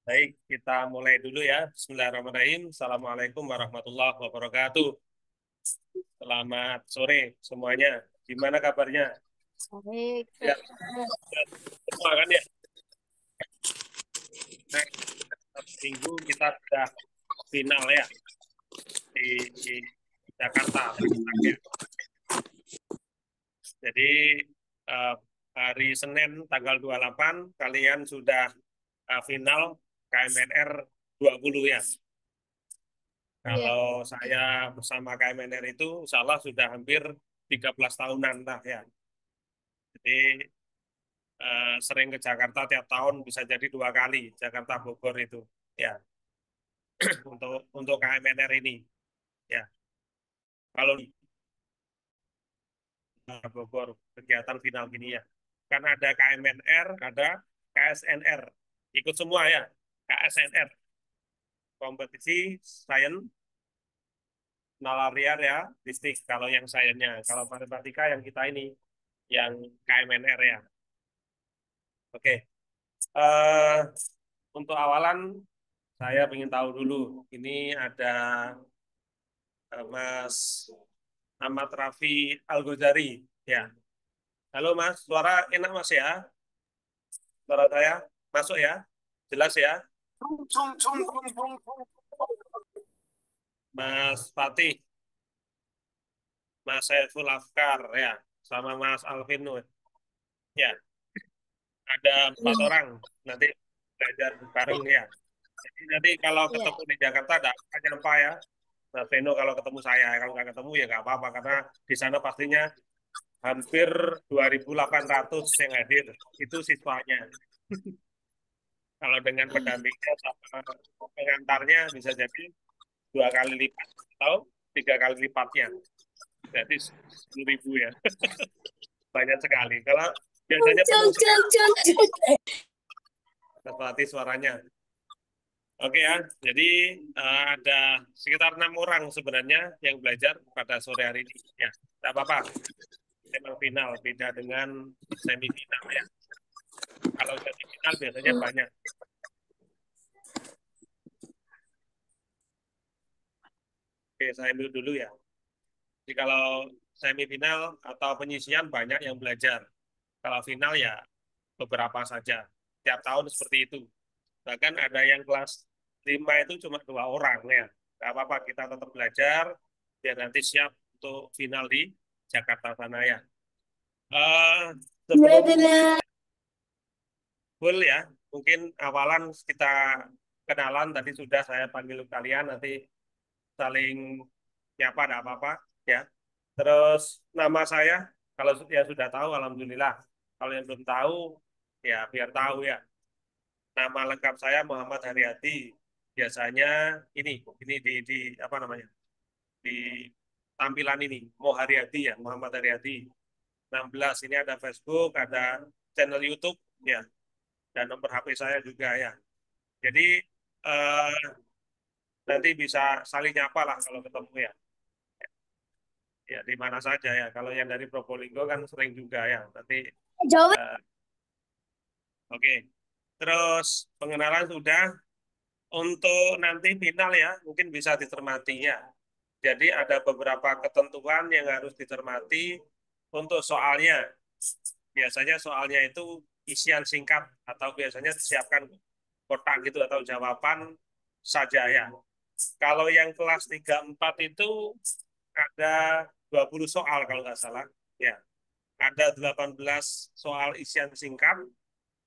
Baik, kita mulai dulu ya. Bismillahirrahmanirrahim. Assalamualaikum warahmatullahi wabarakatuh. Selamat sore semuanya. Gimana kabarnya? Baik. Ya, ya, semua kan ya. Nah, Sabtu Minggu kita sudah final ya di Jakarta terakhir. Jadi eh, hari Senin tanggal 28 kalian sudah final KMNR 20 ya. Iya. Kalau saya bersama KMNR itu insya Allah sudah hampir 13 tahunan lah ya. Jadi sering ke Jakarta tiap tahun bisa jadi 2 kali Jakarta Bogor itu ya untuk KMNR ini ya. Kalau di Bogor kegiatan final gini ya, kan ada KMNR, ada KSNR, ikut semua ya. KSNR kompetisi sains nalar liar ya, bistik kalau yang sainsnya. Kalau matematika yang kita ini yang KMNR ya. Oke. Eh, untuk awalan saya ingin tahu dulu, ini ada Mas Ahmad Rafi Al-Ghazari. Ya. Halo Mas, suara enak Mas ya? Suara saya masuk ya? Jelas ya? Mas Fatih, Mas Saiful Afkar ya, sama Mas Alvin Nur. Ya, ada 4 orang nanti belajar bareng ya. Jadi nanti kalau Iya. ketemu di Jakarta ada apa ya. Mas Veno kalau ketemu saya, kalau nggak ketemu ya nggak apa-apa karena di sana pastinya hampir 2.800 yang hadir itu siswanya. Kalau dengan pendampingnya sama pengantarnya bisa jadi 2 kali lipat atau 3 kali lipatnya. Jadi 10.000 ya, banyak sekali. Kalau biasanya penuh sekali seperti suaranya. Oke ya, jadi ada sekitar 6 orang sebenarnya yang belajar pada sore hari ini. Ya, tidak apa-apa. Memang final beda dengan semifinal ya. Kalau semifinal biasanya banyak. Oke, saya ambil dulu ya. Jadi kalau semifinal atau penyisian banyak yang belajar. Kalau final ya beberapa saja. Tiap tahun seperti itu. Bahkan ada yang kelas 5 itu cuma 2 orang ya. Gak apa-apa, kita tetap belajar biar nanti siap untuk final di Jakarta sana ya. Eh, sebelum full ya, mungkin awalan kita kenalan tadi sudah saya panggil kalian nanti saling nyapa ada apa-apa ya. Terus nama saya kalau yang sudah tahu alhamdulillah. Kalau yang belum tahu ya biar tahu ya. Nama lengkap saya Muhammad Haryadi. Biasanya ini di apa namanya? Di tampilan ini Mo Haryadi ya, Muhammad Haryadi. 16 ini ada Facebook, ada channel YouTube ya, dan nomor HP saya juga ya. Jadi eh, nanti bisa saling nyapa lah kalau ketemu ya. Ya di mana saja ya. Kalau yang dari Probolinggo kan sering juga ya. Nanti Jawab. oke. Terus pengenalan sudah. Untuk nanti final ya, mungkin bisa dicermati ya. Jadi ada beberapa ketentuan yang harus dicermati untuk soalnya. Biasanya soalnya itu isian singkat atau biasanya disiapkan kotak gitu atau jawaban saja ya. Kalau yang kelas 3 4 itu ada 20 soal kalau nggak salah. Ya, ada 18 soal isian singkat.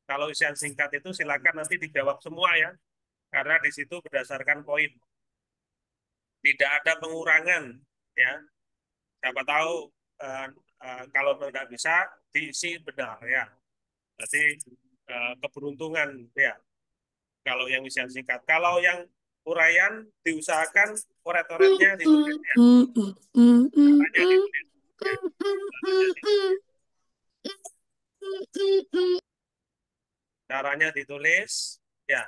Kalau isian singkat itu silakan nanti dijawab semua ya, karena di situ berdasarkan poin, tidak ada pengurangan ya. Siapa tahu eh, kalau tidak bisa diisi benar ya. Berarti keberuntungan ya. Kalau yang isian singkat, kalau yang uraian diusahakan coret-coretnya ditulis ya. Caranya ditulis. Ya. Caranya ditulis. Caranya ditulis ya,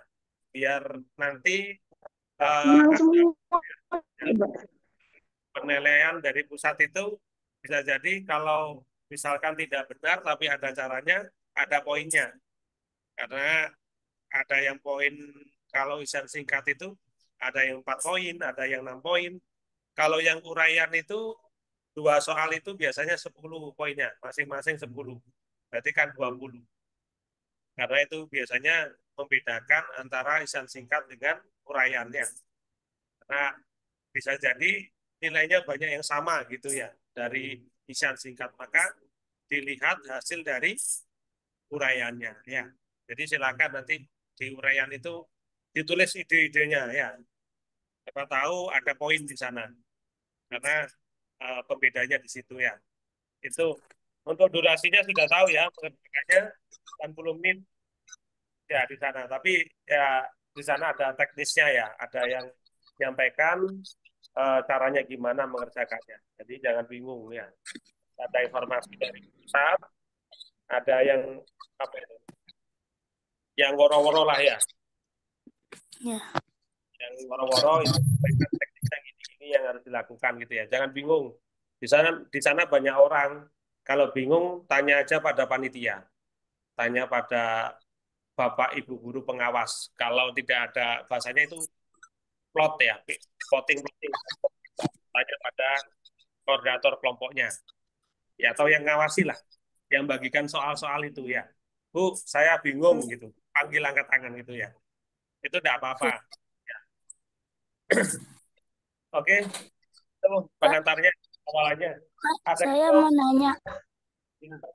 biar nanti ada penilaian dari pusat itu bisa jadi kalau misalkan tidak benar tapi ada caranya, ada poinnya. Karena ada yang poin Kalau isian singkat itu ada yang 4 poin, ada yang 6 poin. Kalau yang uraian itu dua soal itu biasanya 10 poinnya, masing-masing 10. Berarti kan 20. Karena itu biasanya membedakan antara isian singkat dengan uraiannya. Karena bisa jadi nilainya banyak yang sama gitu ya dari isian singkat. Maka dilihat hasil dari uraiannya ya. Jadi silakan nanti di uraian itu ditulis ide-idenya ya. Siapa tahu ada poin di sana karena pembedanya di situ ya. Itu untuk durasinya sudah tahu ya, pengertiannya 80 menit ya di sana. Tapi ya di sana ada teknisnya ya, ada yang menyampaikan caranya gimana mengerjakannya. Jadi jangan bingung ya. Ada informasi dari pusat, ada yang apa itu, yang woro-woro lah ya, Ya. yang woro-woro itu teknisnya ini yang harus dilakukan gitu ya. Jangan bingung. Di sana banyak orang. Kalau bingung tanya aja pada panitia, tanya pada bapak ibu guru pengawas. Kalau tidak ada bahasanya itu plot ya, plotting plotting. Tanya pada koordinator kelompoknya, ya atau yang ngawasi lah, yang bagikan soal-soal itu ya. Bu, saya bingung gitu. Panggil angkat tangan gitu ya. Itu tidak apa-apa. Ya. Oke, itu Pak, pengantarnya awalannya. Pak, Ada saya mau nanya, info.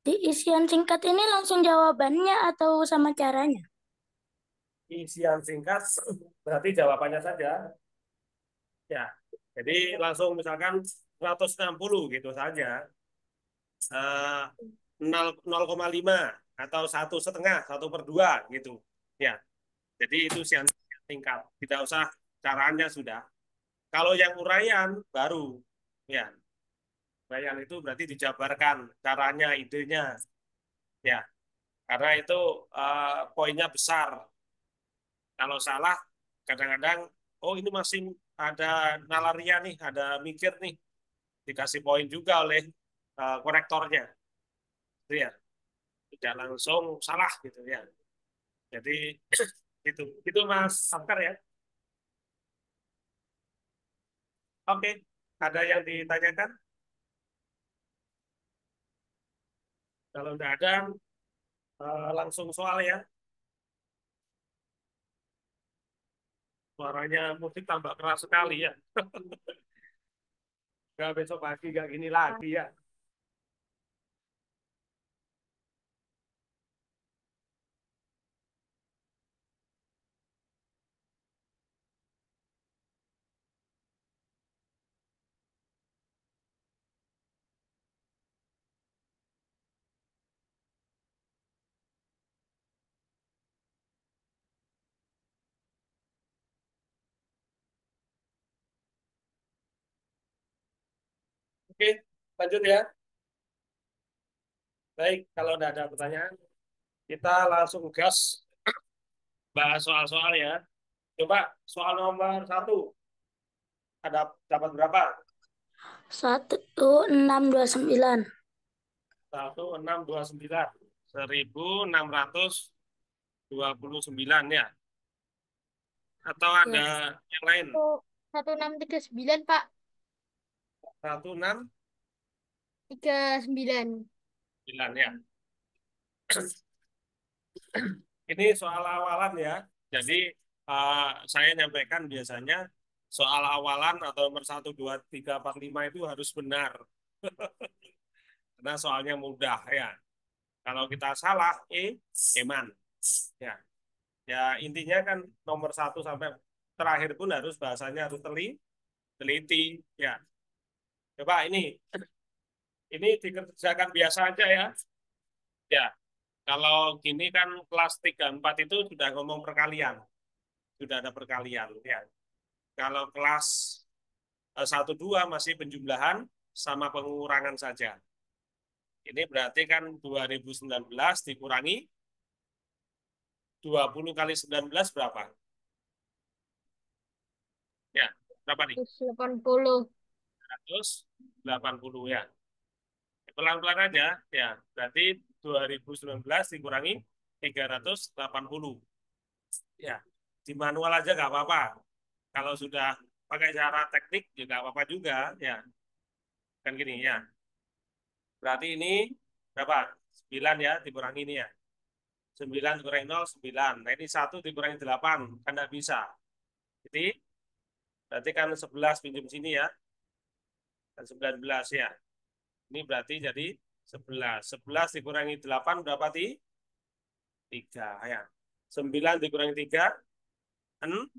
di isian singkat ini langsung jawabannya atau sama caranya? Isian singkat berarti jawabannya saja. Ya, jadi langsung misalkan 160 gitu saja. Eh, 0,5 atau 1,5, 1/2 gitu. Ya, jadi itu isian singkat. Tidak usah caranya sudah. Kalau yang uraian baru, ya, uraian itu berarti dijabarkan caranya, idenya, ya, karena itu poinnya besar. Kalau salah, kadang-kadang, oh ini masih ada nalaria nih, ada mikir nih, dikasih poin juga oleh korektornya, itu ya, tidak langsung salah gitu ya. Jadi itu Mas Samkar ya. Oke, ada yang ditanyakan? Kalau tidak ada, langsung soal ya. Suaranya musik tambah keras sekali ya. Gak besok pagi gak gini lagi ya. Oke, lanjut ya. Baik, kalau tidak ada pertanyaan, kita langsung gas bahas soal-soal ya. Coba soal nomor 1, ada dapat berapa? 1629. 1629. 1629 ya. Atau ada Ya. yang lain? 1639, Pak. 1629 39. ya. Ini soal awalan ya. Jadi saya nyampaikan biasanya soal awalan atau nomor 1, 2, 3, 4, 5 itu harus benar. Karena soalnya mudah ya. Kalau kita salah, eman. Ya, ya intinya kan nomor 1 sampai terakhir pun harus bahasanya harus teliti. Ya, coba ini dikerjakan biasa aja ya. Ya, kalau gini kan kelas 3, 4 itu sudah ngomong perkalian, sudah ada perkalian. Ya, kalau kelas 1, 2 masih penjumlahan sama pengurangan saja. Ini berarti kan 2019 dikurangi 20 kali 19 berapa? Ya, berapa nih? 180. 180 ya. Pelan-pelan aja ya. Berarti 2019 dikurangi 380. Ya, di manual aja nggak apa-apa. Kalau sudah pakai cara teknik juga nggak apa-apa juga. Ya, kan gini ya. Berarti ini berapa? 9 ya, dikurangi ini ya. 9 dikurangi 0, 9. Nah, ini 1 dikurangi 8. Kan nggak bisa. Jadi, berarti kan 11 pinjam sini ya. Dan 19 ya. Ini berarti jadi 11. 11 dikurangi 8 berapa, 3 ya. 9 dikurangi 3, 6.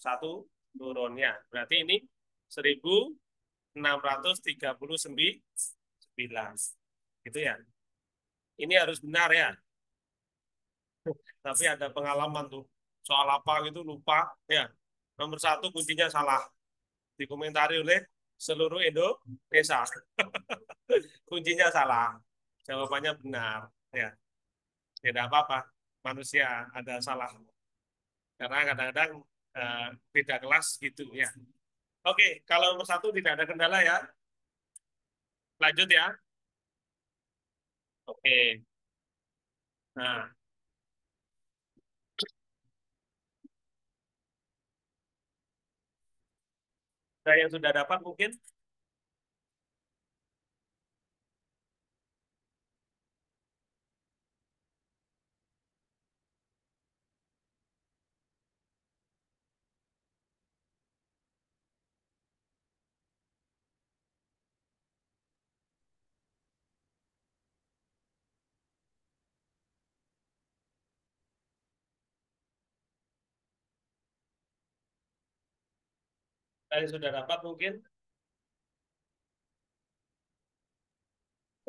Satu turun ya. Berarti ini 1639. Gitu ya. Ini harus benar ya. Tapi ada pengalaman tuh. Soal apa gitu lupa. Ya. Nomor 1 kuncinya salah. Dikomentari oleh seluruh Indonesia. Kuncinya salah. Jawabannya benar. Ya. Tidak apa-apa. Manusia ada salah. Karena kadang-kadang beda kelas gitu ya. Oke, kalau nomor 1 tidak ada kendala ya. Lanjut ya. Oke. Nah, ada yang sudah dapat mungkin ada yang sudah dapat mungkin.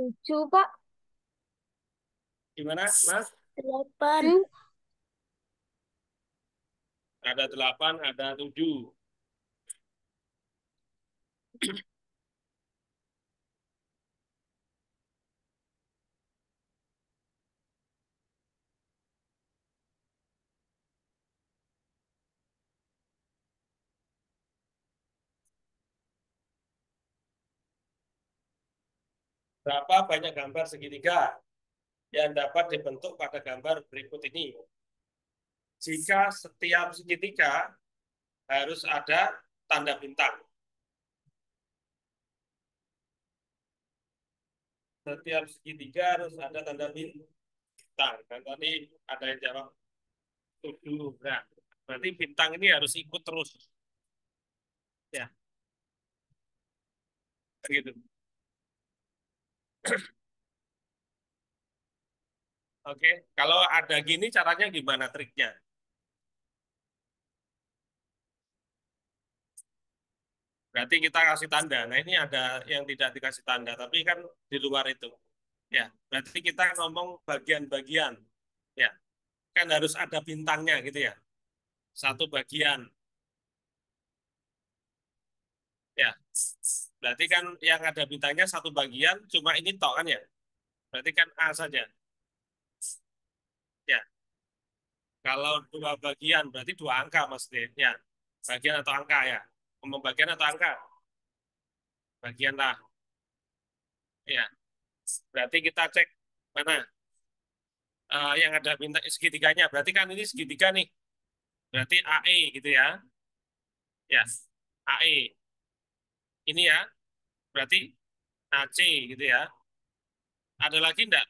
7, Pak. Gimana, Mas? 8. Ada 8, ada 7. Berapa banyak gambar segitiga yang dapat dibentuk pada gambar berikut ini? Jika setiap segitiga harus ada tanda bintang. Setiap segitiga harus ada tanda bintang. Dan tadi ada yang jawab 7. Nah, berarti bintang ini harus ikut terus. Ya, gitu. Oke, kalau ada gini caranya gimana triknya? Berarti kita kasih tanda. Nah, ini ada yang tidak dikasih tanda, tapi kan di luar itu. Ya, berarti kita ngomong bagian-bagian. Ya, kan harus ada bintangnya gitu ya. Satu bagian. Ya, berarti kan yang ada bintangnya satu bagian, cuma ini tok kan ya. Berarti kan A saja. Ya, kalau dua bagian berarti dua angka maksudnya. Ya, bagian atau angka ya. Ngomong bagian atau angka? Bagian lah. Ya, berarti kita cek mana yang ada bintang segitiganya. Berarti kan ini segitiga nih. Berarti AE gitu ya. Ya, AE. Ini ya, berarti AC gitu ya. Ada lagi enggak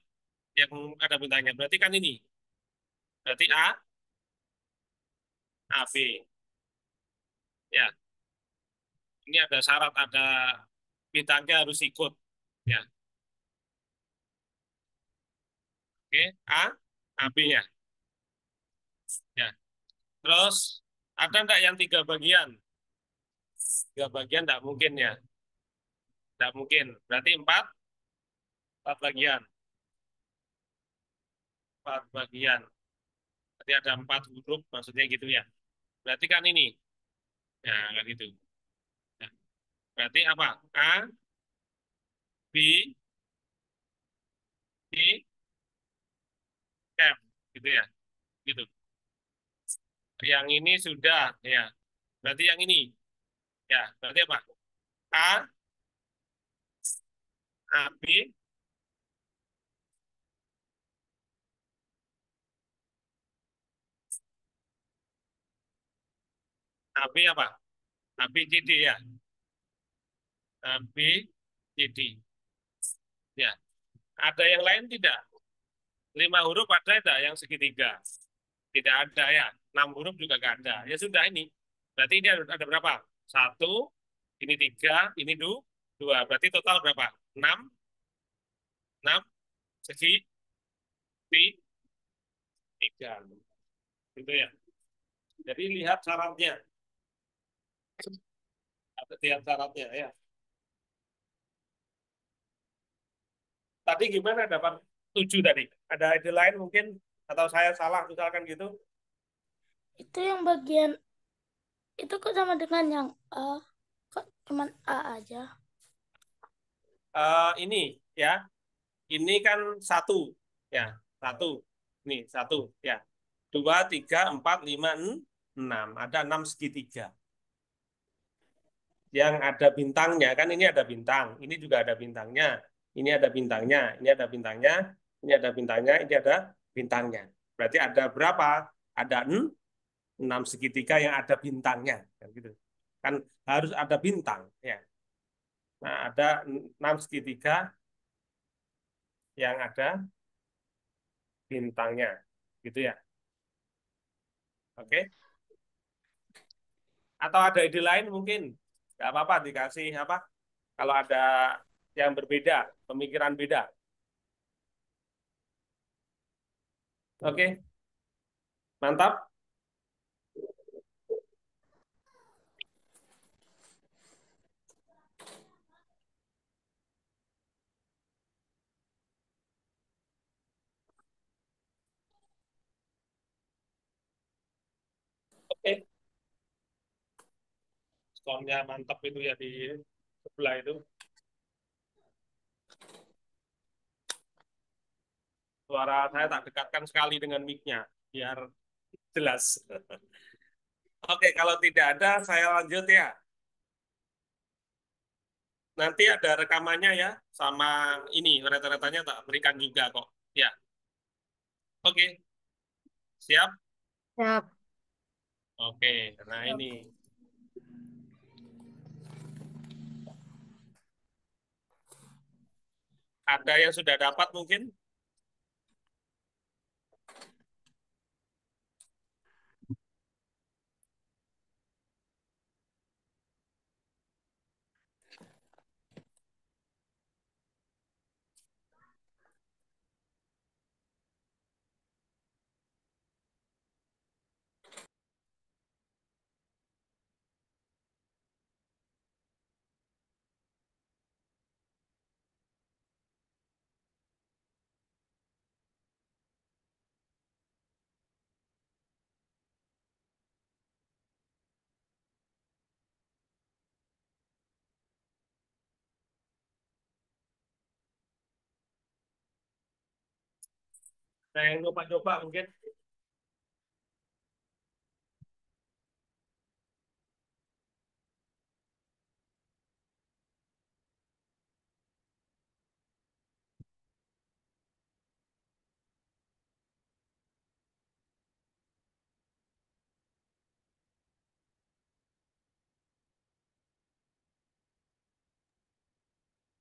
yang ada bintangnya? Berarti kan ini. Berarti A, AB. Ya, ini ada syarat, ada bintangnya harus ikut. Ya, oke. A, AB ya. Ya. Terus ada enggak yang tiga bagian? Tiga bagian enggak mungkin ya. Enggak mungkin. Berarti empat bagian. Empat bagian. Berarti ada empat huruf, maksudnya gitu ya. Berarti kan ini. Ya, kan gitu. Ya. Berarti apa? A, B, C, F. Gitu ya. Gitu. Yang ini sudah. Ya. Berarti yang ini. Ya. Berarti apa? A, A, B, AB apa? ABCD ya. ABCD. Ya. Ada yang lain tidak? 5 huruf ada tidak yang segitiga? Tidak ada ya. 6 huruf juga nggak ada. Ya sudah ini. Berarti ini ada berapa? Satu, ini tiga, ini dua. Berarti total berapa? Enam, enam segitiga tiga. Gitu ya. Jadi lihat syaratnya. Lihat syaratnya ya. Tadi gimana dapat 7 tadi? Ada ide lain mungkin? Atau saya salah misalkan gitu? Itu yang bagian itu kok sama dengan yang A? Kok cuman A aja? Ini ya. Ini kan satu, ya satu, nih satu, ya dua, tiga, empat, lima, enam, ada 6 segitiga. Yang ada bintangnya kan ini ada bintang, ini juga ada bintangnya, ini ada bintangnya, ini ada bintangnya, ini ada bintangnya, ini ada bintangnya. Berarti ada berapa? Ada 6 segitiga yang ada bintangnya, kan gitu. Kan harus ada bintang, ya. Nah ada 6 segitiga yang ada bintangnya, gitu ya. Oke. Atau ada ide lain mungkin? Nggak apa-apa dikasih apa? Kalau ada yang berbeda, pemikiran beda. Oke, mantap. Oke, skornya mantap itu ya di sebelah itu. Suara saya tak dekatkan sekali dengan mic-nya, biar jelas. Oke, kalau tidak ada, saya lanjut ya. Nanti ada rekamannya ya, sama ini, rata-ratanya tak berikan juga kok. Ya, oke, siap? Siap. Oke, nah ini. Ada yang sudah dapat mungkin? Ada yang coba-coba mungkin?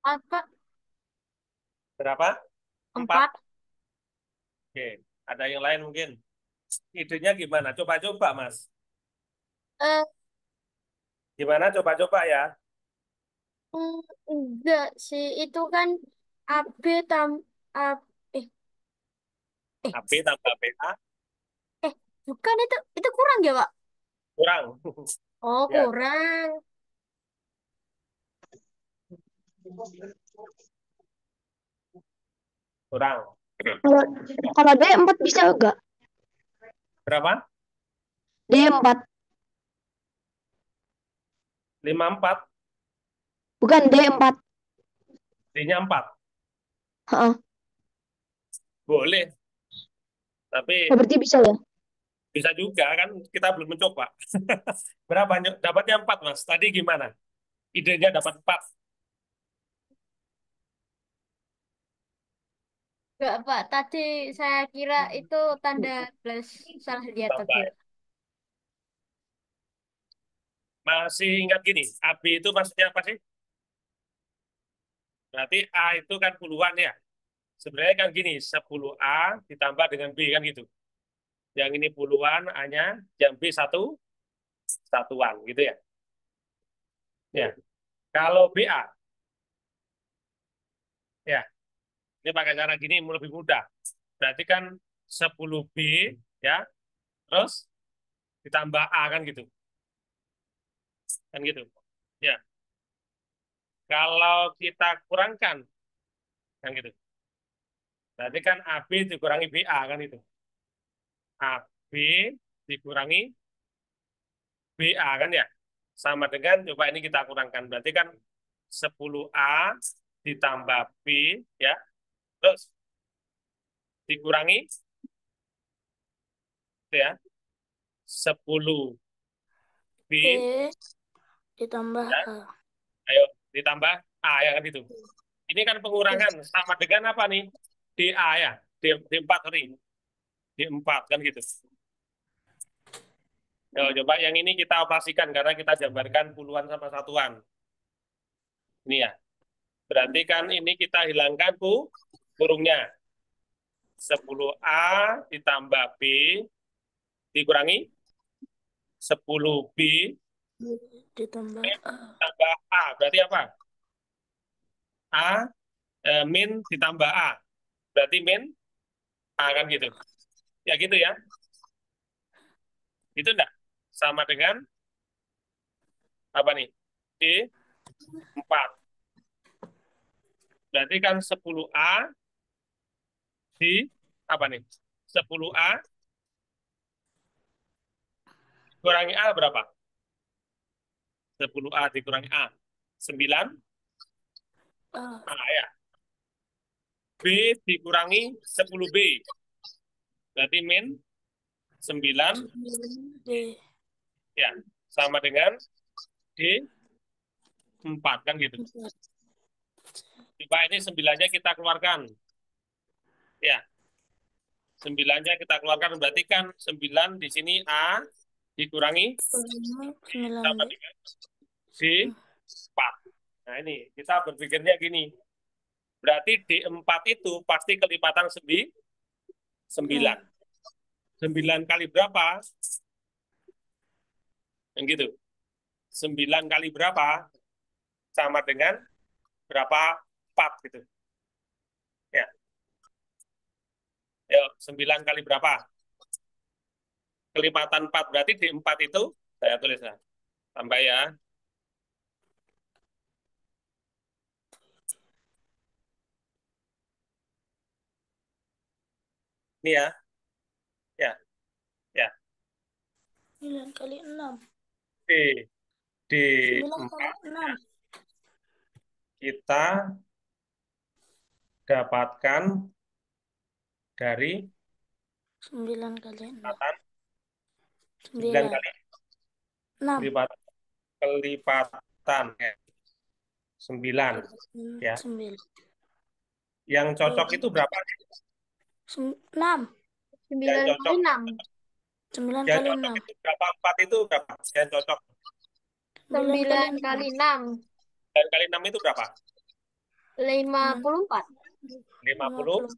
Apa? Berapa? Empat. 4. Oke, ada yang lain mungkin? Idenya gimana? Coba-coba, Mas. Eh, Gimana? Coba-coba ya. mm, enggak sih, itu kan AB tam A, eh eh AB tambah BA eh bukan itu kurang ya, Pak? kurang. Oh, Ya, kurang. kurang. Kalau kalau D4 bisa enggak? Berapa? D4, 54. bukan D4. D-nya 4. Heeh. Boleh, Oh, tapi berarti bisa ya? bisa juga kan kita belum mencoba. Berapa? Dapatnya 4, Mas. Tadi gimana? Idenya dapat 4. Enggak, Pak. Tadi saya kira itu tanda plus, salah lihat tadi. Tambah. Masih ingat gini, AB itu maksudnya apa sih? Berarti A itu kan puluhan ya. Sebenarnya kan gini, 10A ditambah dengan B kan gitu. Yang ini puluhan A-nya, yang B satuan gitu ya. Ya. Kalau BA, ya, ini pakai cara gini lebih mudah. Berarti kan 10B ya, terus ditambah A kan gitu. Kan gitu. Ya. Kalau kita kurangkan kan gitu. Berarti kan AB dikurangi BA kan itu. AB dikurangi BA kan ya. Sama dengan coba ini kita kurangkan. Berarti kan 10A ditambah B ya. Terus dikurangi itu ya 10B B ditambah ya. A. Ayo ditambah A ya kan itu. Ini kan pengurangan sama dengan apa nih? DA ya. D4 sorry. D4 kan gitu. Coba yang ini kita operasikan karena kita gambarkan puluhan sama satuan. Ini ya. Berarti kan ini kita hilangkan kurungnya. 10A ditambah B dikurangi 10B Ditambah A. tambah A. Berarti apa? A min ditambah A. Berarti min A kan gitu. Ya gitu ya. Itu enggak? Sama dengan apa nih? D4. Berarti kan 10A di apa nih? 10A kurangi A berapa? 10A dikurangi A. 9 A. A ya. B dikurangi 10B. Berarti min 9 B. ya. Sama dengan D4 kan gitu. Coba ini 9-nya kita keluarkan. Ya. 9-nya kita keluarkan berarti kan 9 di sini A dikurangi 9 sama B. dengan D4. Nah ini kita berpikirnya gini. Berarti D4 itu pasti kelipatan 9. 9 kali berapa? Yang gitu. 9 kali berapa? Sama dengan berapa? 4 gitu. Ya. Yuk, 9 kali berapa? Kelipatan 4 berarti D4 itu saya tulis ya. Tambah ya. Ini ya. Ya. Ya. 9 kali 6. D. 9 kali D4 6. kita dapatkan dari 9 kali 6. kelipatan 9 9. kali 6. kelipatan 9 ya. 9. Yang cocok itu berapa? 6. 9 Yang kali cocok 6. 9 yang kali cocok 6. itu berapa? 4 itu berapa? Yang cocok 9 kali 6. 9 kali 6 itu berapa? 54. 50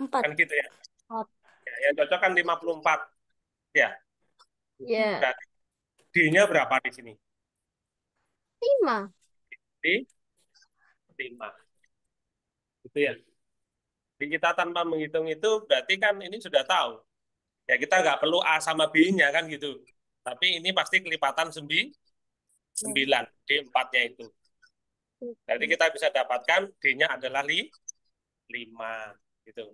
4. kan gitu ya. Oh, Ya, yang cocok kan 54 ya. ya. Berarti D-nya berapa di sini? 5. Di 5. Itu ya. Jadi kita tanpa menghitung itu berarti kan ini sudah tahu. Ya kita nggak perlu A sama B-nya kan gitu. Tapi ini pasti kelipatan 9 D4-nya itu. Jadi kita bisa dapatkan D-nya adalah 5 gitu.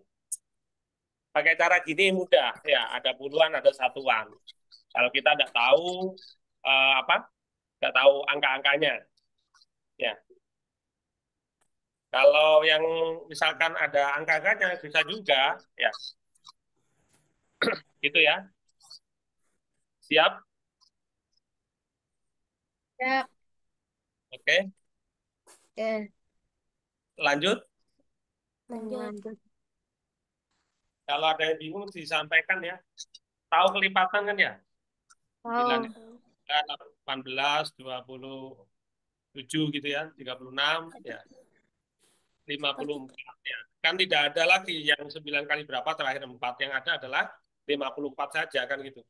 Pakai cara gini mudah ya, ada puluhan, ada satuan. Kalau kita nggak tahu apa, nggak tahu angka-angkanya, ya. Kalau yang misalkan ada angka-angkanya bisa juga, ya, gitu ya. Siap? Ya. Oke, Oke. lanjut. Lanjut. Kalau ada yang bingung disampaikan ya. Tahu kelipatan kan ya? 9, Oh. 18, 27 gitu ya, 36 ya, 54 ya. Kan tidak ada lagi yang 9 kali berapa terakhir 4, yang ada adalah 54 saja kan gitu.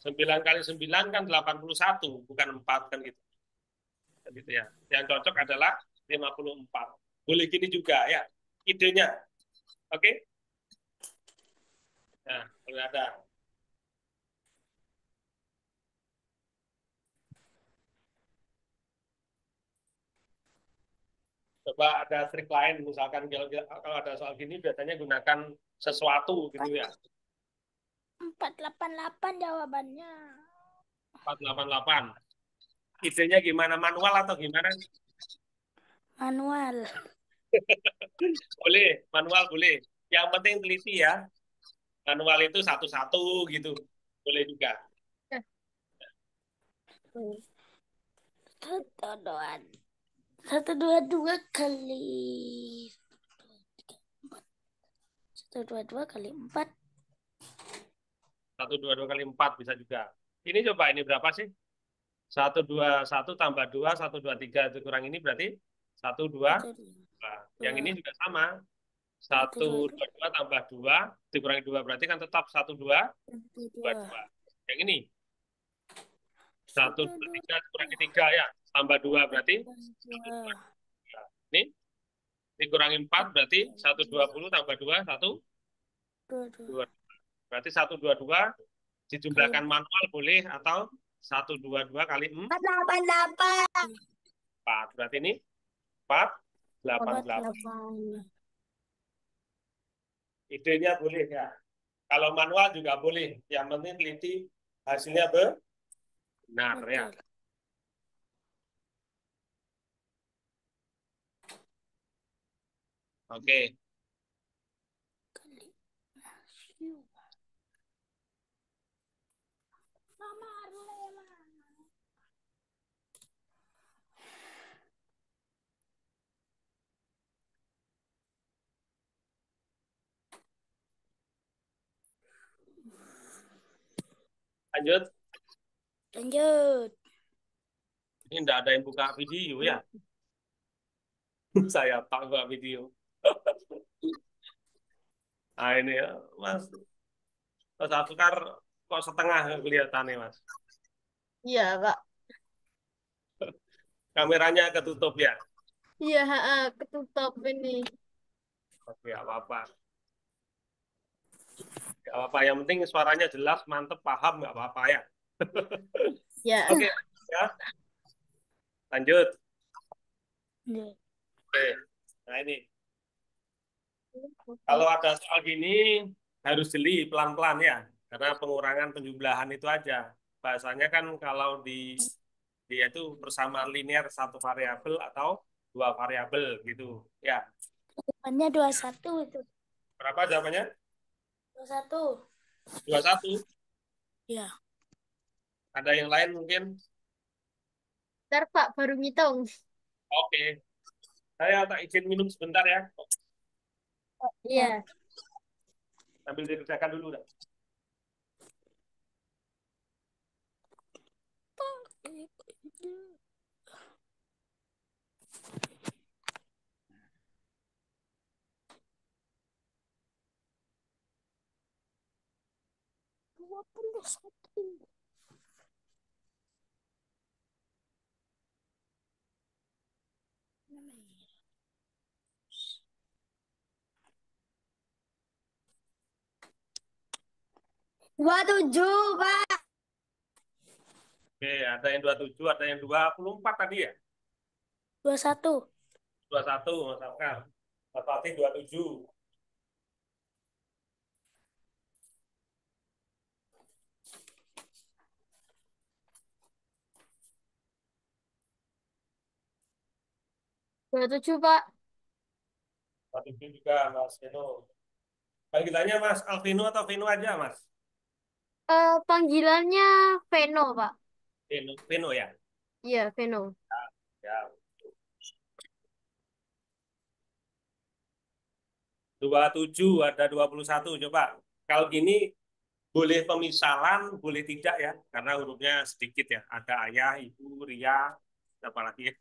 9 kali 9 kan 81, bukan 4 kan gitu. Gitu ya. Yang cocok adalah 54. Boleh gini juga ya. Idenya. Oke? Nah, boleh ada. Coba ada trik lain, misalkan kalau ada soal gini biasanya gunakan sesuatu gitu ya. 488 jawabannya. 488. Idenya gimana? Manual atau gimana? Manual. Boleh, manual boleh. Yang penting teliti ya. Manual itu satu-satu gitu. Boleh juga. Satu dua dua kali 122 kali 4. 122 kali 4 bisa juga. Ini coba, ini berapa sih? 121 tambah 2, 123 kurang ini berarti 122. Nah, yang ini juga sama. 122 tambah 2 dikurangi 2 berarti kan tetap 1222. Yang ini 123 dikurangi 3 ya, tambah 2 berarti 122. Ini dikurangi 4 berarti 120 tambah 2 122. Berarti 122 dijumlahkan manual boleh atau 122 kali 488. 4. Berarti ini 488. 48. Idenya boleh ya. Kalau manual juga boleh. Yang penting teliti hasilnya benar ya. Oke. Lanjut. Lanjut. Ini enggak ada yang buka video ya. Saya tak buka video. Nah ini ya, Mas. Mas Afkar kok setengah kelihatannya, Mas. Iya, Kak. Kameranya ketutup ya. Iya, ketutup ini. Oke, apa-apa. Nggak apa-apa. Yang penting suaranya jelas, mantep, paham, nggak apa-apa ya. Ya. Oke, ya. Lanjut. Oke. Nah ini, kalau ada soal gini harus jeli pelan-pelan ya, karena pengurangan penjumlahan itu aja. Bahasanya kan kalau dia itu persamaan linear satu variabel atau dua variabel gitu. Ya, Jawabannya 21 itu. berapa jawabannya? 21. 21. Ya. Ada yang lain mungkin? Ntar Pak baru ngitung. Oke. Saya tak izin minum sebentar ya. Iya. Sambil dikerjakan dulu dah. Dua tujuh, Pak. Oke, ada yang 27, ada yang 24 tadi ya? 21. 21, Mas Afkar. Mas Fatih 27. Dua tujuh, Pak. 27 juga, Mas Vino. Panggilannya Mas Alvino atau Vino aja, Mas? Panggilannya Veno, Pak. Vino, Vino ya? Iya, Veno. Ya. 27, ada 21. Coba. Kalau gini, Boleh pemisalan, boleh tidak ya, karena hurufnya sedikit ya. Ada ayah, ibu, ria, apa lagi ya.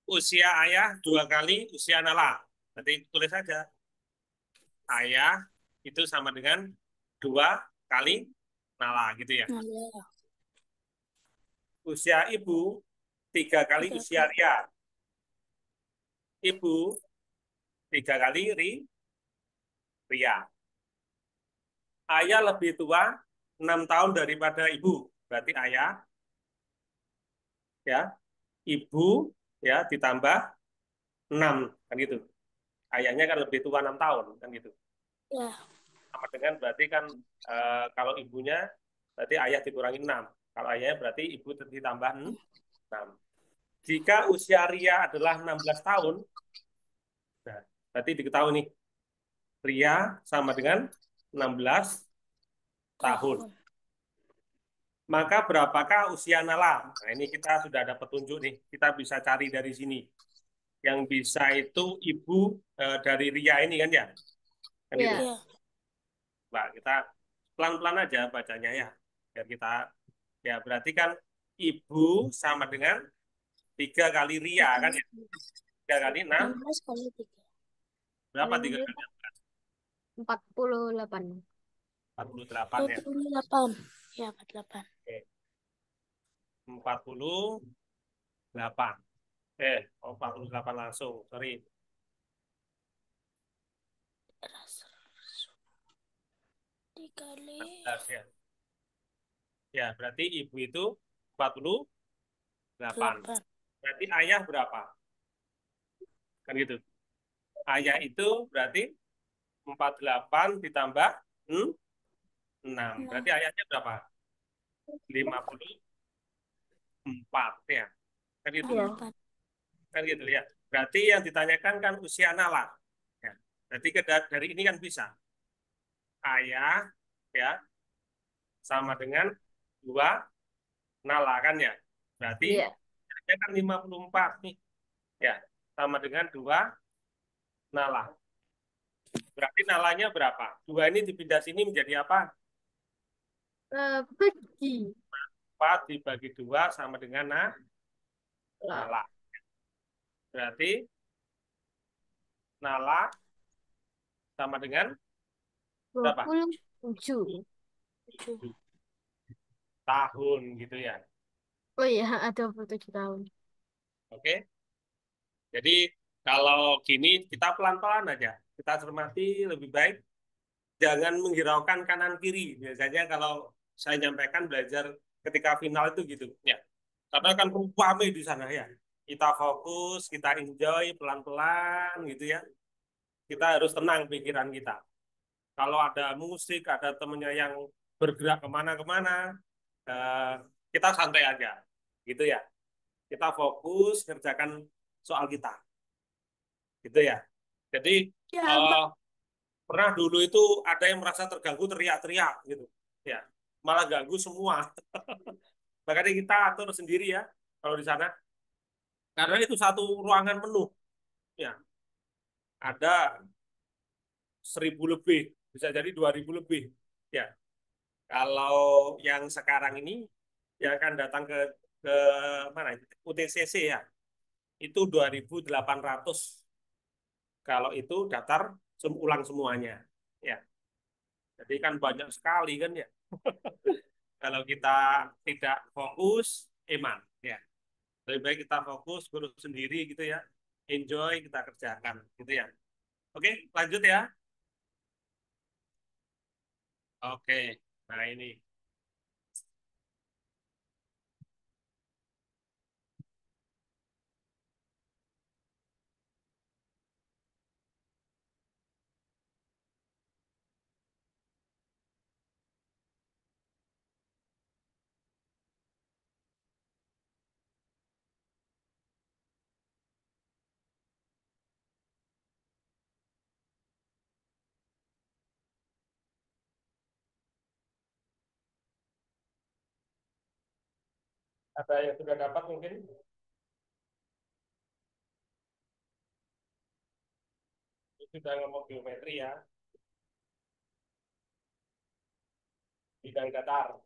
Usia ayah 2 kali usia nala. Nanti tulis saja. Ayah itu sama dengan 2 kali nala gitu ya. Nah, ya. Usia ibu 3 kali 3 usia kali. ria. Ibu 3 kali ria. Ayah lebih tua 6 tahun daripada ibu. Berarti ayah ya, ibu ya ditambah 6 kan gitu. Ayahnya kan lebih tua 6 tahun kan gitu. Ya. Sama dengan berarti kan kalau ibunya berarti ayah dikurangi 6. Kalau ayahnya berarti ibu ditambah 6. Jika usia Ria adalah 16 tahun, nah, berarti diketahui nih, Ria sama dengan 16 tahun. Tahun. Maka berapakah usia Nala? Nah, ini kita sudah ada petunjuk nih. Kita bisa cari dari sini. Yang bisa itu ibu dari Ria ini kan ya? Kan Iya. gitu. Ya. Mbak, kita pelan-pelan aja bacanya ya. Biar kita, ya berarti kan ibu sama dengan 3 kali Ria kan ya? 3 kali 6, 16 kali 3. berapa Paling 3 dia kali 6? 48. 48 ya. 48. Ya, 48. Oke. 48. 48 langsung. Sorry. Dikali 14 ya. Ya, berarti ibu itu 48. 8. Berarti ayah berapa? Kan gitu. Ayah itu berarti 48 ditambah 6. Berarti 6. ayahnya berapa? 54 ya. Kan gitu. Iya. 4. Kan gitu ya. Berarti yang ditanyakan kan usia Nala. Ya. Berarti dari ini kan bisa. Ayah ya sama dengan 2 Nala kan ya. Berarti Iya. ayahnya kan 54 nih. Ya, sama dengan 2 Nala. Berarti nalanya berapa? 2 ini dipindah sini menjadi apa? Bagi. 4 dibagi 2 sama dengan Lah, nala. Berarti nala sama dengan berapa? 27. 7. Tahun gitu ya. Oh iya, ada 27 tahun. Oke. Jadi kalau gini kita pelan-pelan aja. Kita cermati lebih baik. Jangan menghiraukan kanan kiri. Biasanya kalau saya nyampaikan belajar ketika final itu gitu. Ya. Karena kan rame di sana ya. Kita fokus, kita enjoy pelan-pelan gitu ya. Kita harus tenang pikiran kita. Kalau ada musik, ada temennya yang bergerak kemana-kemana, eh, kita santai aja, gitu ya. Kita fokus ngerjakan soal kita, gitu ya. Jadi Ya, eh, pernah dulu itu ada yang merasa terganggu teriak-teriak, gitu, ya. Malah ganggu semua. Makanya kita atur sendiri ya, kalau di sana. Karena itu satu ruangan penuh, ya. Ada 1.000 lebih, bisa jadi 2.000 lebih, ya. Kalau yang sekarang ini yang akan datang ke mana itu? UTCC ya. Itu 2.800. Kalau itu daftar ulang semuanya. Ya. Jadi kan banyak sekali kan ya. Kalau kita tidak fokus, eman ya. Lebih baik kita fokus guru sendiri gitu ya. Enjoy kita kerjakan gitu ya. Oke, lanjut ya. Oke. Nah, ini ada yang sudah dapat mungkin sudah ngomong geometri ya. Bidang datar.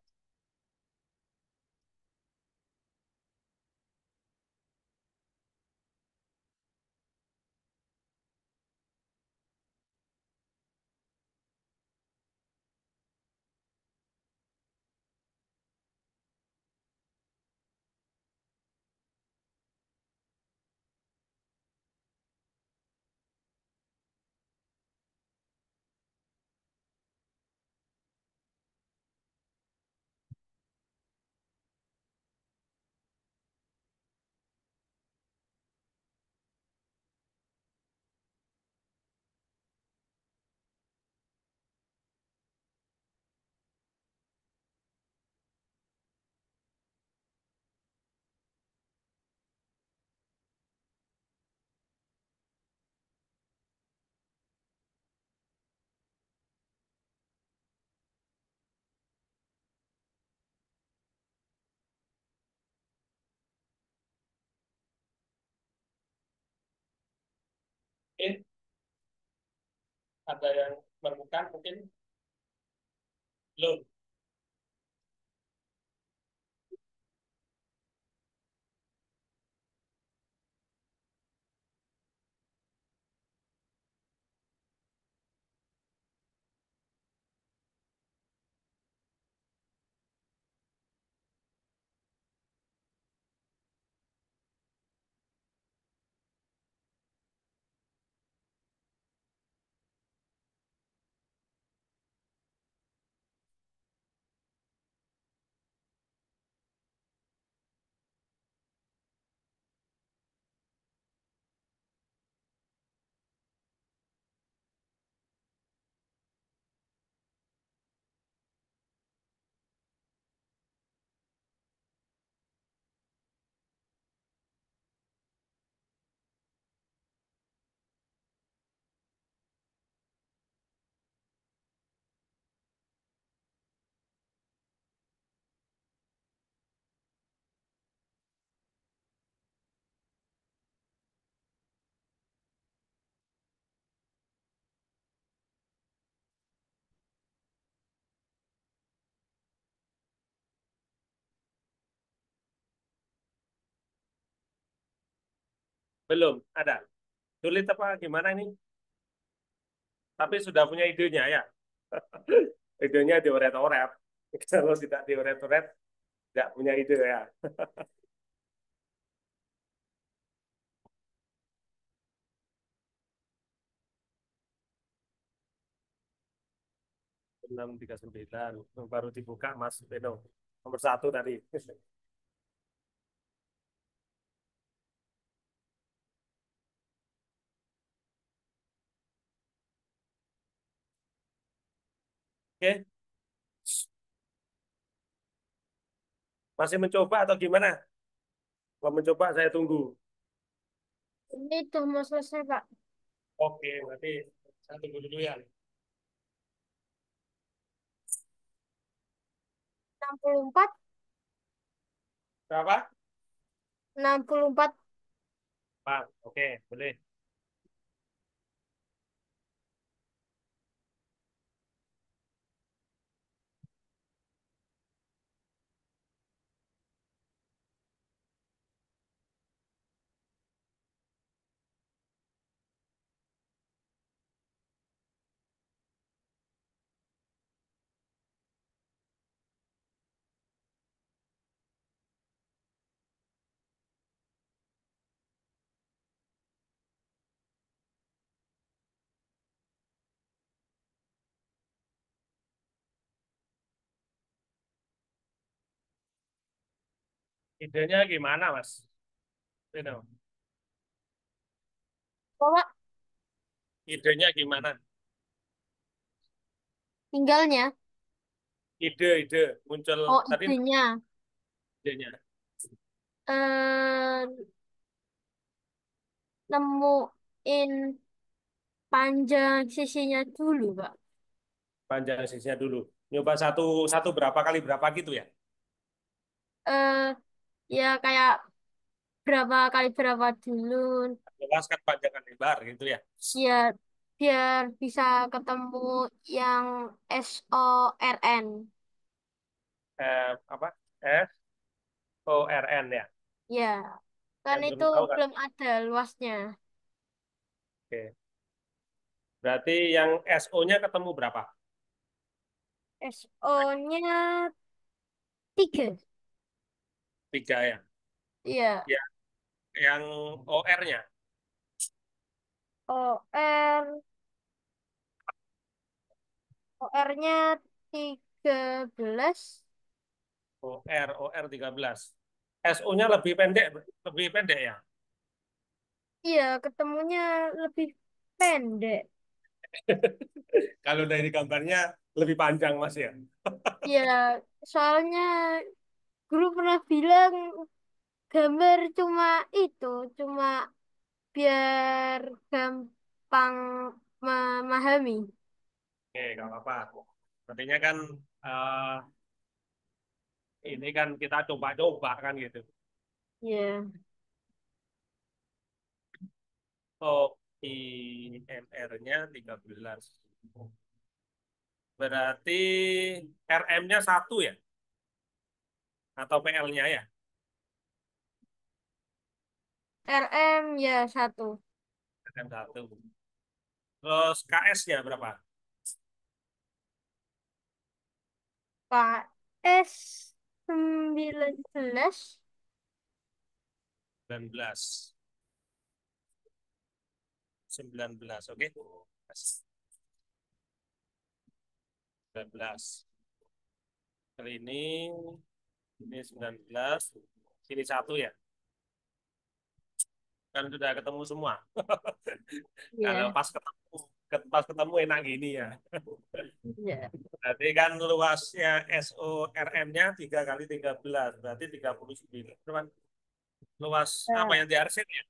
Oke, ada yang menemukan mungkin belum. Belum ada. Sulit apa gimana ini? Tapi sudah punya idenya ya. Idenya dioret-oret. Kalau tidak dioret-oret, tidak punya ide ya. 639 baru dibuka Mas Beno. Nomor satu tadi. Oke, masih mencoba atau gimana? Kalau mencoba saya tunggu. Ini udah mau selesai, Pak. Oke, berarti saya tunggu dulu ya. 64, Berapa? 64. Pak, oke, boleh. Idenya gimana, Mas Beno? Bapak, Idenya gimana? tinggalnya. Ide muncul Oh, tadi idenya. idenya. Eh, Nemuin panjang sisinya dulu, Pak. Panjang sisinya dulu. Nyoba satu satu berapa kali berapa gitu ya? Eh, Ya kayak berapa kali berapa dulu. Jelaskan panjang dan lebar gitu ya. Biar biar bisa ketemu yang SORN. apa? SORN ya. Ya, kan Yang belum itu tahu kan. belum ada luasnya. Oke. Berarti yang SO-nya ketemu berapa? SO-nya 3. 3 ya. Iya, Ya, yang OR-nya. OR, OR-nya 13. OR 13. SO-nya lebih pendek ya. Iya, ketemunya lebih pendek. Kalau dari gambarnya lebih panjang Mas ya. Ya, soalnya guru pernah bilang gambar cuma itu, cuma biar gampang memahami. Oke, nggak apa-apa. Artinya kan eh, ini kan kita coba-coba kan gitu. Ya, Oh, IMR-nya 13. Berarti RM-nya 1 ya? Atau PL-nya ya? RM ya 1. RM 1. Terus KS-nya berapa? KS 19. 19. 19, oke. 19. Kali ini 19. Sini 1 ya? Kan sudah ketemu semua. Kalau Ya, pas ketemu enak gini ya. ya. Berarti kan luasnya SORM-nya 3 kali 13, berarti 39. Cuman luas apa Nah, yang diarsip ya?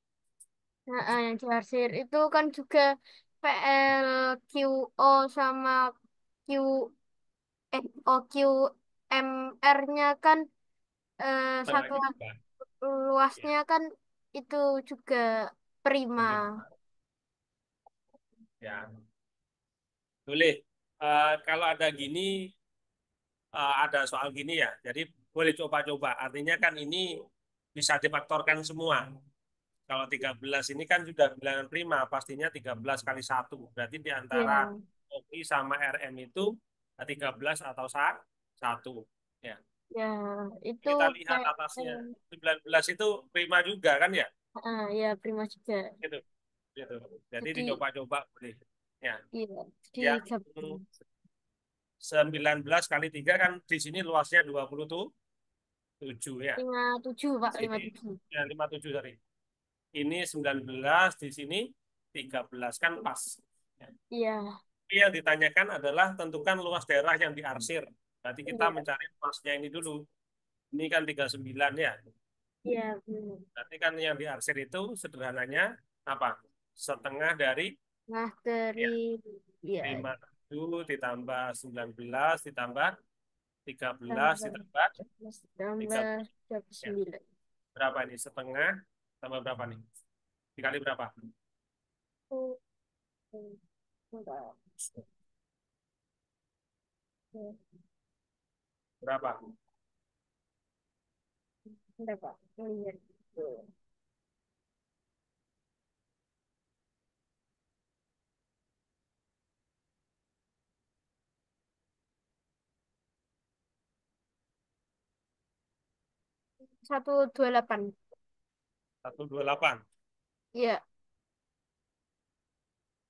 yang diarsir itu kan juga PLQO sama Q OQMR-nya kan Tengahnya satuan juga. Ya, luasnya kan itu juga prima. ya. Boleh. Kalau ada gini, ada soal gini ya. Jadi boleh coba-coba. Artinya kan ini bisa difaktorkan semua. Kalau 13 ini kan sudah bilangan prima, pastinya 13 kali 1. Berarti di antara Ya, OI sama RM itu 13 atau 1. Ya. ya itu Kita lihat kayak atasnya. 19 itu prima juga kan ya? ya prima juga. Gitu. Gitu. Jadi Jadi dicoba-coba boleh. Ya. iya, Yang digabung 19 kali 3 kan di sini luasnya 27 ya. 57 Di Pak, sini 57. ya 57 sorry. Ini 19 di sini 13 kan pas. Ya. Iya, Tapi yang ditanyakan adalah tentukan luas daerah yang diarsir. Berarti kita iya, mencari luasnya ini dulu. Ini kan 39 ya. iya benar. Berarti kan yang diarsir itu sederhananya apa? Setengah dari Nah, ya, dari ya 57 ditambah 19 ditambah 13 tambah ditambah 11 tambah 13. Ya. 29. Berapa ini? Setengah tambah berapa nih? Dikali berapa? Oh, enggak. Berapa? Enggak, Pak. Lihat. 128. 128. Iya,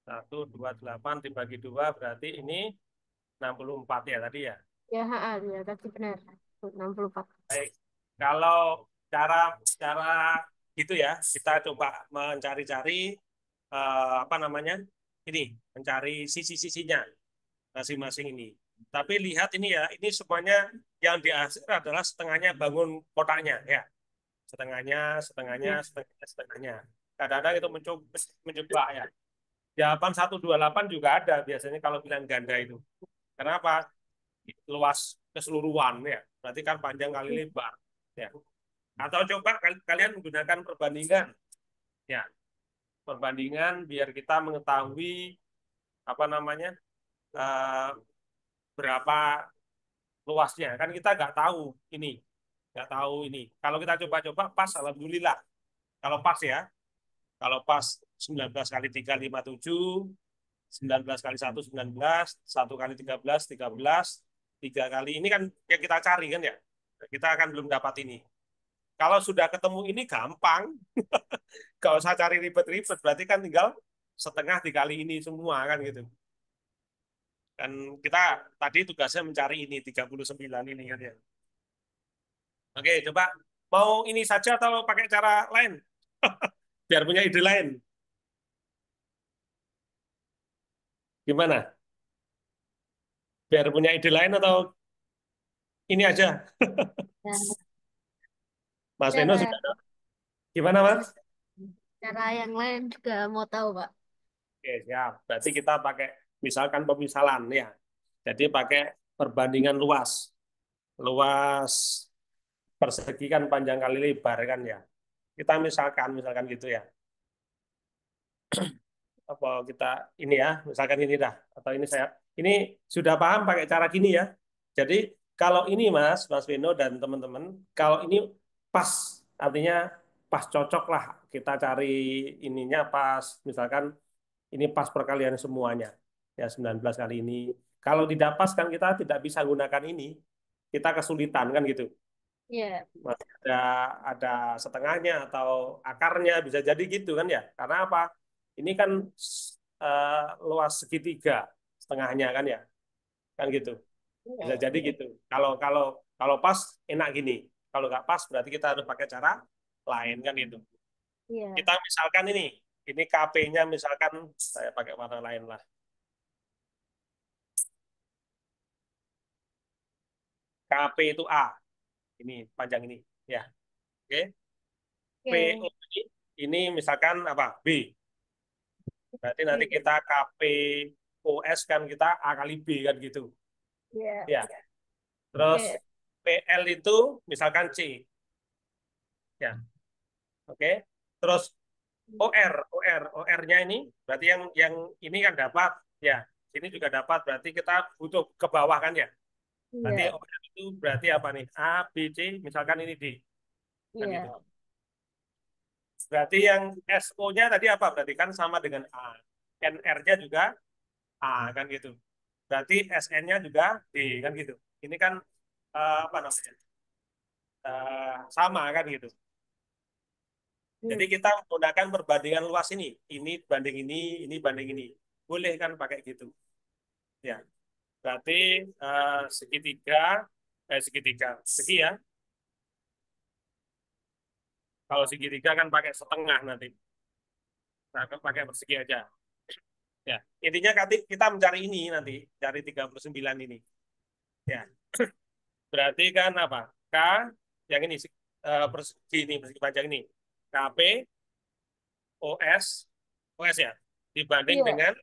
128 dibagi 2 berarti ini 64 ya tadi ya. ya, ya, tadi benar. 64. Baik. Kalau cara cara gitu ya, kita coba mencari-cari apa namanya? Ini, mencari sisi-sisinya masing-masing ini. Tapi lihat ini ya, ini semuanya yang dihasil adalah setengahnya bangun kotaknya ya. Setengahnya, setengahnya, Ya, setengahnya, setengahnya. Kadang-kadang itu mencoba ya. Jawaban 128 juga ada biasanya kalau pilihan ganda itu. Kenapa? Luas keseluruhan ya. Berarti kan panjang kali ya, lebar. Ya. Atau coba kalian menggunakan perbandingan. Ya, perbandingan biar kita mengetahui apa namanya berapa luasnya. Kan kita nggak tahu ini. Nggak tahu ini. Kalau kita coba-coba pas, alhamdulillah. Kalau pas ya. Kalau pas 19 kali 3, 57. 19 kali 1, 19. 1 kali 13, 13. 3 kali. Ini kan yang kita cari kan ya. Kita akan belum dapat ini. Kalau sudah ketemu ini gampang. Kalau saya cari ribet-ribet, berarti kan tinggal setengah dikali ini semua kan gitu. Dan kita tadi tugasnya mencari ini 39 ini kan ya. Oke, coba mau ini saja atau pakai cara lain? Biar punya ide lain. Gimana? Biar punya ide lain atau ini aja? Ya, Mas Veno cara sudah tahu? Gimana, Mas? cara yang lain juga mau tahu, Pak. Oke, siap. Berarti kita pakai misalkan pemisalan ya. Jadi pakai perbandingan luas. Luas persegi kan panjang kali lebar kan ya. Kita misalkan gitu ya. Apa kita ini ya, misalkan ini dah atau ini sudah paham pakai cara gini ya. Jadi kalau ini Mas Vino dan teman-teman, kalau ini pas artinya pas cocok lah kita cari ininya pas misalkan ini pas perkalian semuanya ya 19 kali ini. Kalau tidak pas kan kita tidak bisa gunakan ini. Kita kesulitan kan gitu. Iya, Masih ada setengahnya atau akarnya bisa jadi gitu kan ya. Karena apa? Ini kan luas segitiga setengahnya kan ya. Kan gitu. Bisa iya, jadi gitu. Kalau kalau kalau pas enak gini. Kalau nggak pas berarti kita harus pakai cara lain kan gitu. iya. Kita misalkan ini KP-nya misalkan saya pakai warna lain lah. KP itu A. Ini panjang ini ya. Oke. PO Oke. ini misalkan apa? B. Berarti nanti Iya, kita KP OS kan kita A kali B kan gitu. iya. Ya. Terus Oke. PL itu misalkan C. Ya. Oke. Terus OR-nya ini berarti yang ini kan dapat ya. Ini juga dapat berarti kita butuh ke bawah kan ya. Berarti Iya, OR itu berarti apa nih? A, B, C, misalkan ini D. Kan gitu. iya. Berarti yang SO-nya tadi apa? Berarti kan sama dengan A. NR-nya juga A kan gitu. Berarti SN-nya juga D kan gitu. Ini kan apa namanya? Sama kan gitu. Jadi Hmm. kita menggunakan perbandingan luas ini. Ini banding ini. Boleh kan pakai gitu. Ya. Berarti segitiga. Segi ya. Kalau segitiga kan pakai setengah nanti. Nah, pakai persegi aja. Ya. Intinya kita mencari ini nanti, cari 39 ini. Ya. Berarti kan apa? K yang ini persegi ini, persegi panjang ini. KP OS ya dibanding Iya. dengan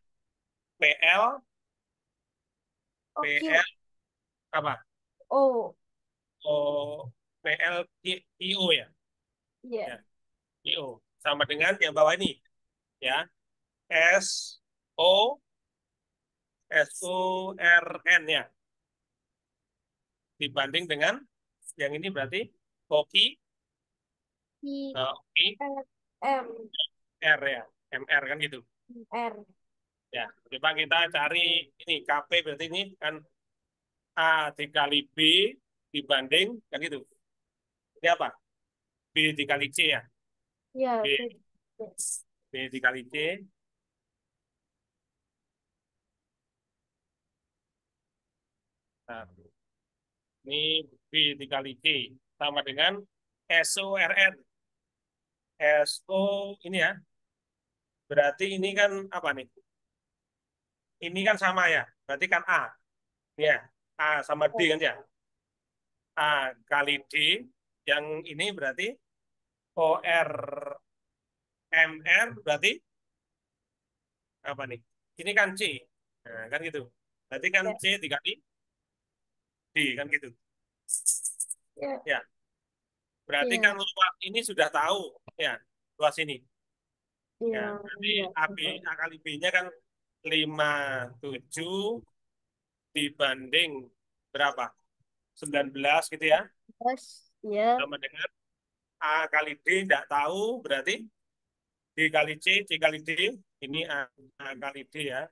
PL Oke. PL apa? Oh, Oh, PL IO ya. iya. Ya, IO sama dengan yang bawah ini ya. S O SORN ya. Dibanding dengan yang ini berarti OKI I OKI M R ya. MR kan gitu. R. Ya, coba kita cari ini KP berarti ini kan A dikali B dibanding kan gitu. Ini apa? B dikali C ya. Iya, B, B. B dikali C. Nah, ini B dikali C sama dengan SORN. SO ini ya. Berarti ini kan apa nih? Ini kan sama ya. Berarti kan A. Ya. A sama D kan ya. A kali D. Yang ini berarti OR MR berarti apa nih? Ini kan C. Nah, kan gitu. Berarti kan Iya, C dikali D kan gitu. iya, Ya. Berarti kan iya, luas ini sudah tahu ya. Luas ini. iya, Ya, berarti iya. AB A kali B-nya kan 57 dibanding berapa? 19 gitu ya. Terus, ya. Sama dengan A kali D tidak tahu, berarti D kali C kali D. Ini A kali D ya.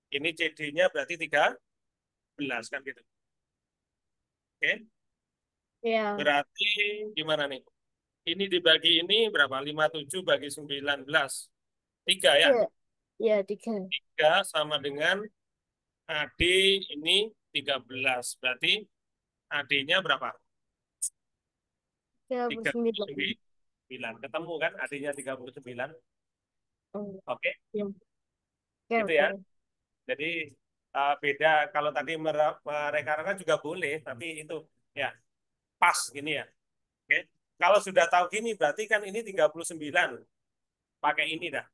Ini CD-nya berarti 13 kan gitu. Oke, Ya. berarti gimana nih? Ini dibagi ini berapa? 57 bagi 19. 3 ya. Ya. Ya, 3. 3 sama dengan AD ini 13. Berarti AD-nya berapa? 39. 39. Ketemu kan AD-nya 39. Oh, Oke, ya. Oke, gitu ya. oke. Jadi beda kalau tadi mereka-reka juga boleh, tapi itu ya pas gini ya. Oke. Kalau sudah tahu gini berarti kan ini 39. Pakai ini dah.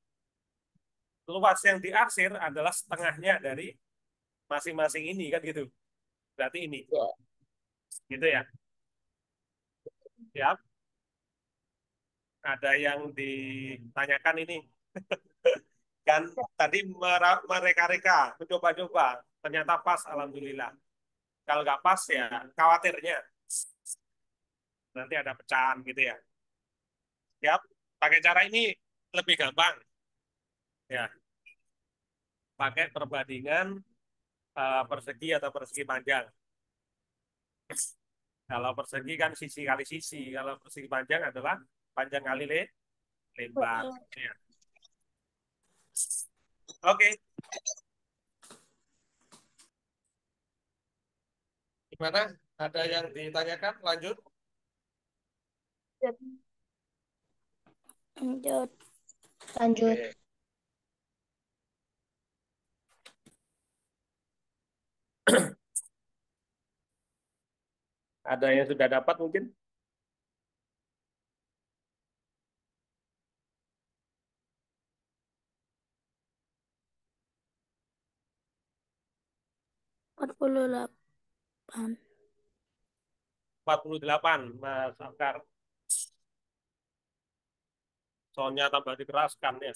Luas yang diarsir adalah setengahnya dari masing-masing ini kan gitu. Berarti ini. Ya. Gitu ya. Ya, ada yang ditanyakan ini. Kan tadi mereka-reka, mencoba-coba. Ternyata pas, alhamdulillah. Kalau nggak pas ya khawatirnya nanti ada pecahan gitu ya. Ya, pakai cara ini lebih gampang. Ya, pakai perbandingan persegi atau persegi panjang. Kalau persegi kan sisi kali sisi. Kalau persegi panjang adalah panjang kali lebar. Ya. Oke, gimana? Ada yang ditanyakan? Lanjut. Ya. Lanjut. Lanjut. Oke. Ada yang sudah dapat mungkin? Empat puluh delapan. 48, Mas Akar. Soalnya tambah dikeraskan ya.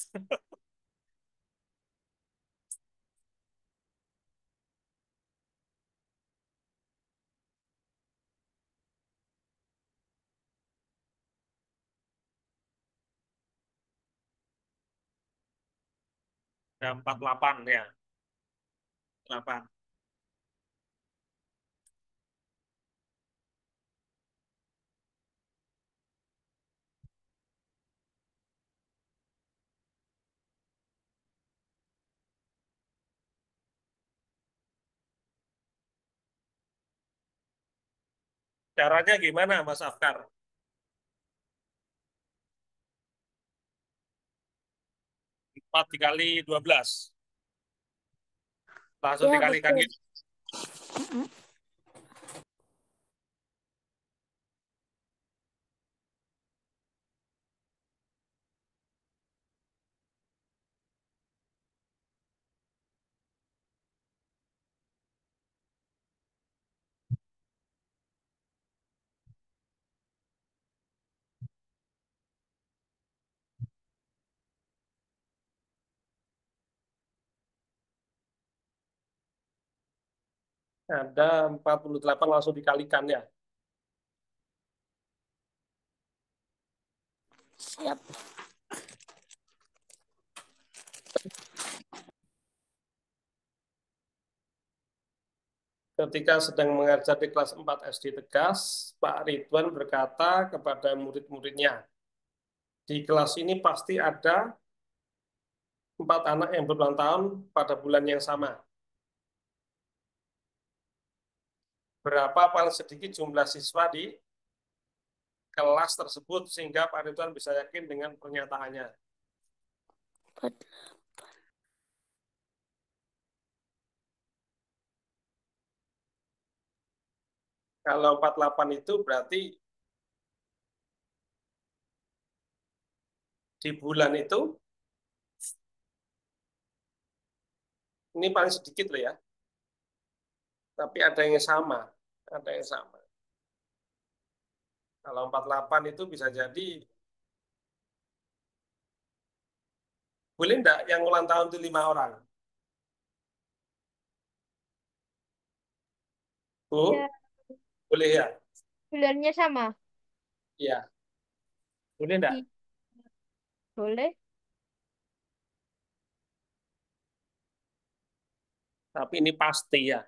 Ada 48 ya. 8. Caranya gimana, Mas Afkar? 4 dikali 12. Langsung Ya, dikalikan betul. gitu. Ada 48 langsung dikalikan ya. Siap. Ketika sedang mengajar di kelas 4 SD Tegas, Pak Ridwan berkata kepada murid-muridnya, di kelas ini pasti ada 4 anak yang berulang tahun pada bulan yang sama. Berapa paling sedikit jumlah siswa di kelas tersebut sehingga Pak Ridwan bisa yakin dengan pernyataannya. Empat. Kalau 48 itu berarti di bulan itu, ini paling sedikit loh ya, tapi ada yang sama. Ada yang sama. Kalau 48 itu bisa jadi, boleh enggak yang ulang tahun itu 5 orang? Ya. Bu, Boleh ya? Bulannya sama. Iya. Boleh enggak? Di, boleh. Tapi ini pasti ya.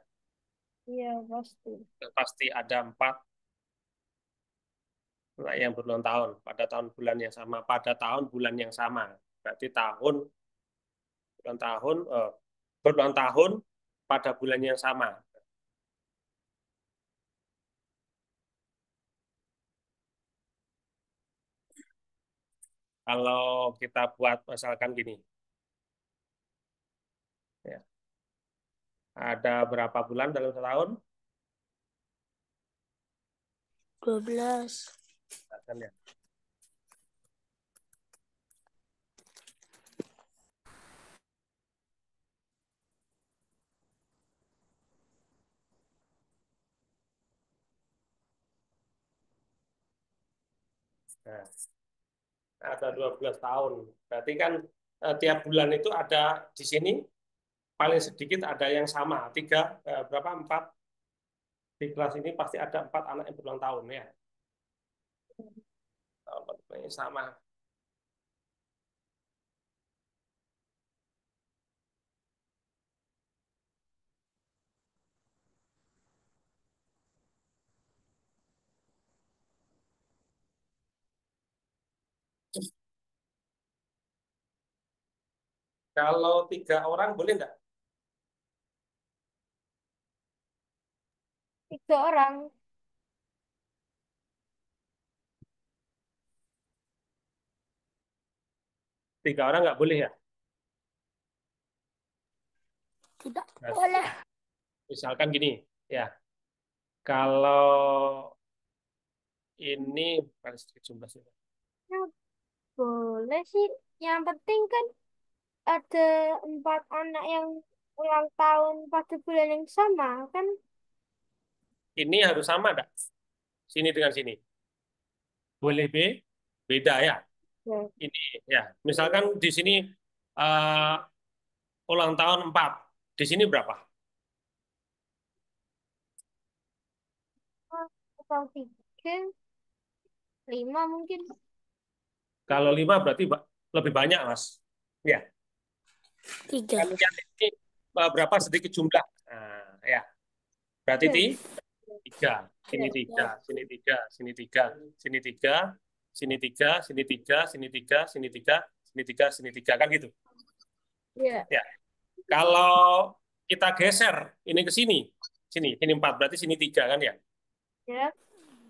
Iya, pasti. Pasti ada 4 yang berulang tahun pada tahun bulan yang sama. Pada tahun bulan yang sama. Berarti bulan tahun, berulang tahun pada bulan yang sama. Kalau kita buat misalkan gini, ya, ada berapa bulan dalam setahun? 12. Misalkan ya. Nah, ada 12 tahun. Berarti kan tiap bulan itu ada di sini paling sedikit ada yang sama. Berapa? 4. Di kelas ini pasti ada 4 anak yang berulang tahun ya. Ini sama. Kalau 3 orang boleh enggak? 3 orang. 3 orang nggak boleh ya? Tidak Nah, boleh. misalkan gini, ya. Kalau ini paling sedikit jumlah sih. Ya, boleh sih. Yang penting kan ada 4 anak yang ulang tahun pada bulan yang sama kan. Ini harus sama enggak? Sini dengan sini. Boleh beda ya. Ya, Ini ya. Misalkan di sini eh, ulang tahun 4. Di sini berapa? atau 3, 5 mungkin. Kalau 5 berarti lebih banyak, Mas. Ya. 3. Kan lihat ini berapa sedikit jumlah. Nah, ya. Berarti Ya, 3. Sini ya, 3, sini 3, sini 3, sini 3, sini 3, sini 3, sini 3, sini 3, sini 3, sini 3 kan gitu. ya, Ya. Kalau kita geser ini ke sini, sini 4 berarti sini 3 kan ya. ya,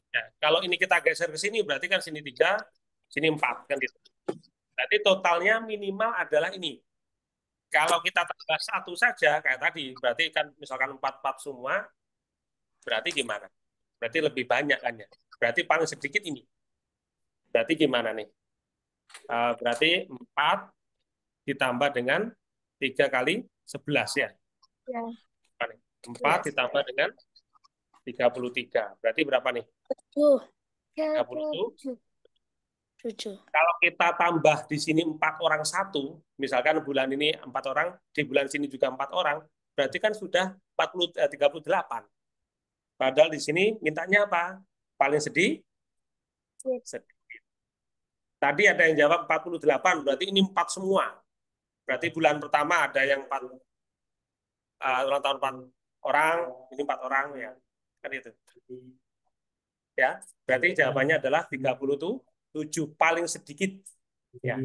Ya, kalau ini kita geser ke sini berarti kan sini 3, sini 4 kan gitu. Berarti totalnya minimal adalah ini. Kalau kita tambah 1 saja kayak tadi, berarti kan misalkan 4 semua, berarti gimana? Berarti lebih banyak kan ya. Berarti paling sedikit ini. Berarti gimana nih? Berarti 4 ditambah dengan 3 kali 11 ya. ya, 4 ya. ditambah dengan 33. Berarti berapa nih? 7. 37. 7. Kalau kita tambah di sini 4 orang satu, misalkan bulan ini 4 orang, di bulan sini juga 4 orang, berarti kan sudah 38. Padahal di sini mintanya apa? Paling sedih? Sedikit. Tadi ada yang jawab 48, berarti ini 4 semua. Berarti bulan pertama ada yang 4, ulang tahun 4 orang, ini 4 orang ya. Kan itu. Ya, berarti jawabannya adalah 37 paling sedikit. Ya.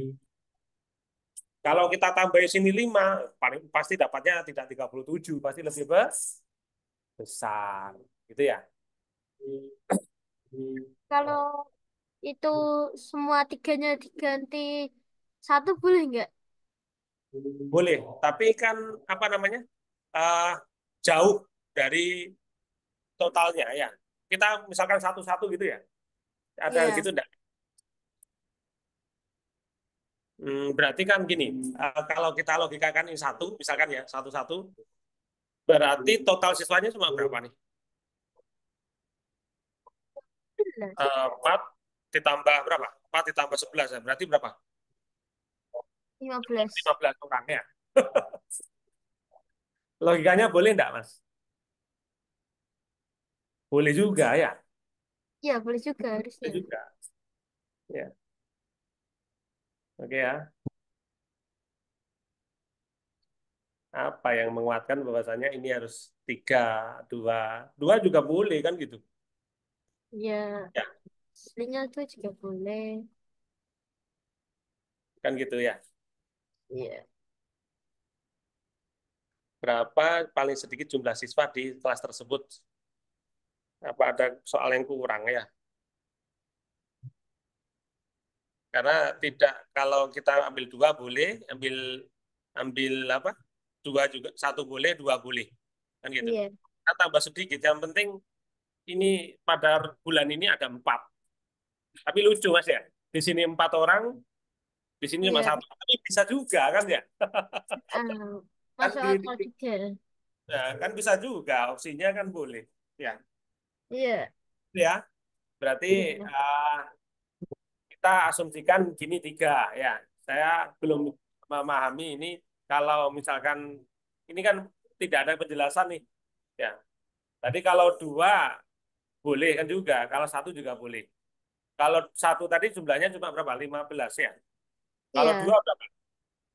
Kalau kita tambahin sini 5, paling pasti dapatnya tidak 37, pasti lebih besar. Gitu ya. Kalau itu semua tiganya diganti satu boleh nggak? Boleh, tapi kan apa namanya? eh, jauh dari totalnya ya. Kita misalkan satu-satu gitu ya. Ada Iya, gitu enggak? Berarti kan gini, kalau kita logikakan ini satu, misalkan ya, satu-satu, berarti total siswanya cuma berapa nih? 11. 4 ditambah berapa? 4 ditambah 11 ya. Berarti berapa? 15. 15 orang ya. Logikanya boleh enggak, Mas? Boleh juga ya. Ya, boleh juga Boleh harusnya. juga. Ya. Oke ya. Apa yang menguatkan bahwasanya ini harus 3, 2. 2 juga boleh kan gitu. Ya, Ya, aslinya tuh juga boleh. kan gitu ya. Iya. Berapa paling sedikit jumlah siswa di kelas tersebut? Apa ada soal yang kurang ya? Karena tidak, kalau kita ambil 2 boleh, ambil ambil apa? 2 juga, 1 boleh, 2 boleh. Kan gitu. Iya. Kita tambah sedikit, yang penting ini pada bulan ini ada 4. Tapi lucu Mas ya. Di sini 4 orang, di sini cuma Iya. 1. Tapi bisa juga kan ya? Ah, Kan masuk akal juga. ya, kan bisa juga, opsinya kan boleh. Ya, Iya. ya. Berarti Iya. kita asumsikan gini 3 ya. Saya belum memahami ini kalau misalkan ini kan tidak ada penjelasan nih. Ya. Tadi kalau 2 boleh kan juga, kalau 1 juga boleh. Kalau 1 tadi jumlahnya cuma berapa? 15 ya. Kalau 2 Iya. berapa?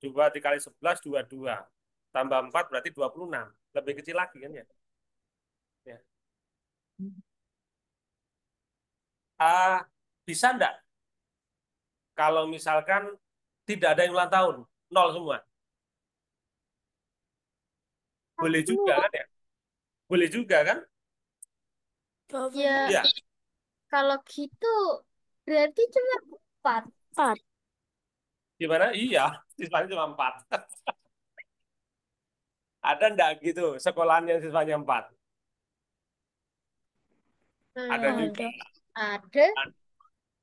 2 dikali 11 22. Tambah 4 berarti 26. Lebih kecil lagi kan ya. Ya. Ah, bisa enggak kalau misalkan tidak ada yang ulang tahun, 0 semua? Boleh juga Semua. kan ya? Boleh juga kan? Ya, Jawabannya Iya. kalau gitu berarti cuma 4. 4. Gimana? Iya, siswanya cuma 4. Ada enggak gitu sekolahan yang siswanya 4? Ada juga. Ada. Ada.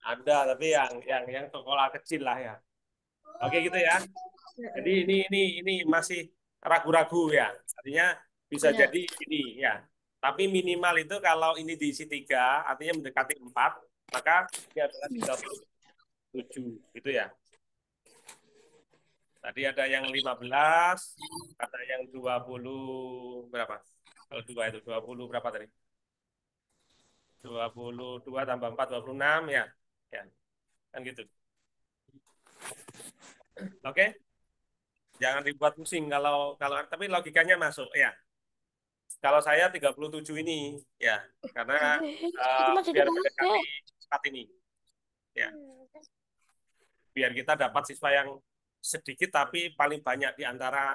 Ada, tapi yang sekolah kecil lah ya. Oke gitu ya. Jadi Heeh. ini masih ragu-ragu ya. Artinya bisa Ya. jadi ini ya. Tapi minimal itu kalau ini diisi 3, artinya mendekati 4, maka ini adalah 37 gitu ya. Tadi ada yang 15, ada yang 20 berapa? Kalau 2 itu 20 berapa tadi? 22 tambah 4 26 ya. Ya, kan gitu. Oke, jangan dibuat pusing kalau kalau tapi logikanya masuk ya. Kalau saya 37 ini ya, karena Itu masih biar dipakai. mendekati 4 ini ya. Biar kita dapat siswa yang sedikit tapi paling banyak di antara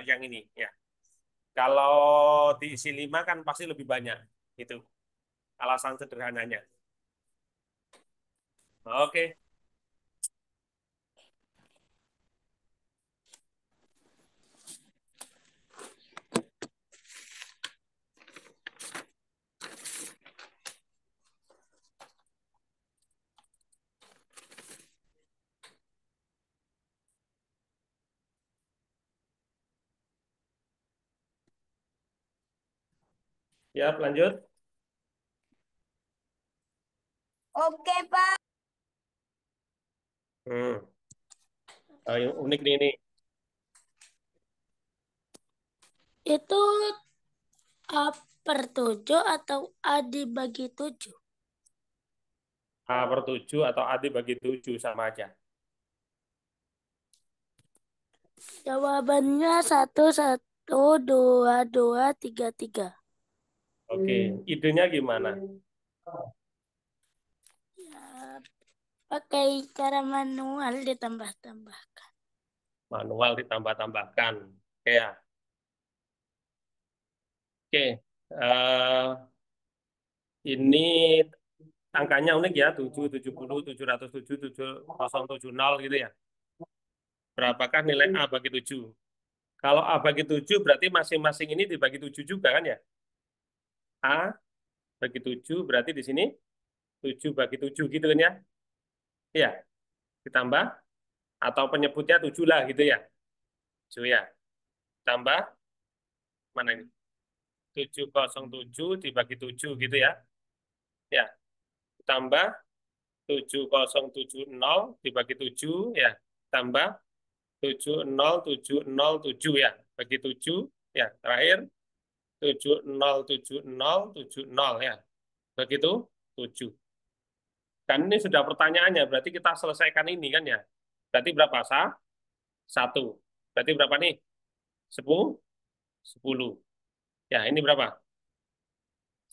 yang ini ya. Kalau diisi 5 kan pasti lebih banyak. Itu alasan sederhananya. Oke, ya lanjut. Oke, Pak. Hmm. Yang unik nih ini. Itu A per 7 atau A dibagi 7? A per 7 atau A dibagi 7 sama aja. Jawabannya 1 1 2 2 3 3. Oke, idenya gimana? Ya, pakai cara manual ditambah-tambah. Manual ditambah-tambahkan. Oke ya. Oke. Ini angkanya unik ya, 7, 70, 707, 7070 gitu ya. Berapakah nilai A bagi 7? Kalau A bagi 7 berarti masing-masing ini dibagi 7 juga kan ya? A bagi 7 berarti di sini 7 bagi 7 gitu kan ya? Iya, ditambah atau penyebutnya 7 lah gitu ya. 7 ya. Tambah mana ini? 707 dibagi 7 gitu ya. Ya, tambah 7070 dibagi 7 ya. Tambah 70707 ya. Bagi 7 ya. Terakhir 707070 ya. Begitu 7. Dan ini sudah pertanyaannya, berarti kita selesaikan ini kan ya. Berarti berapa? 1. Berarti berapa nih? 10. 10. Ya, ini berapa?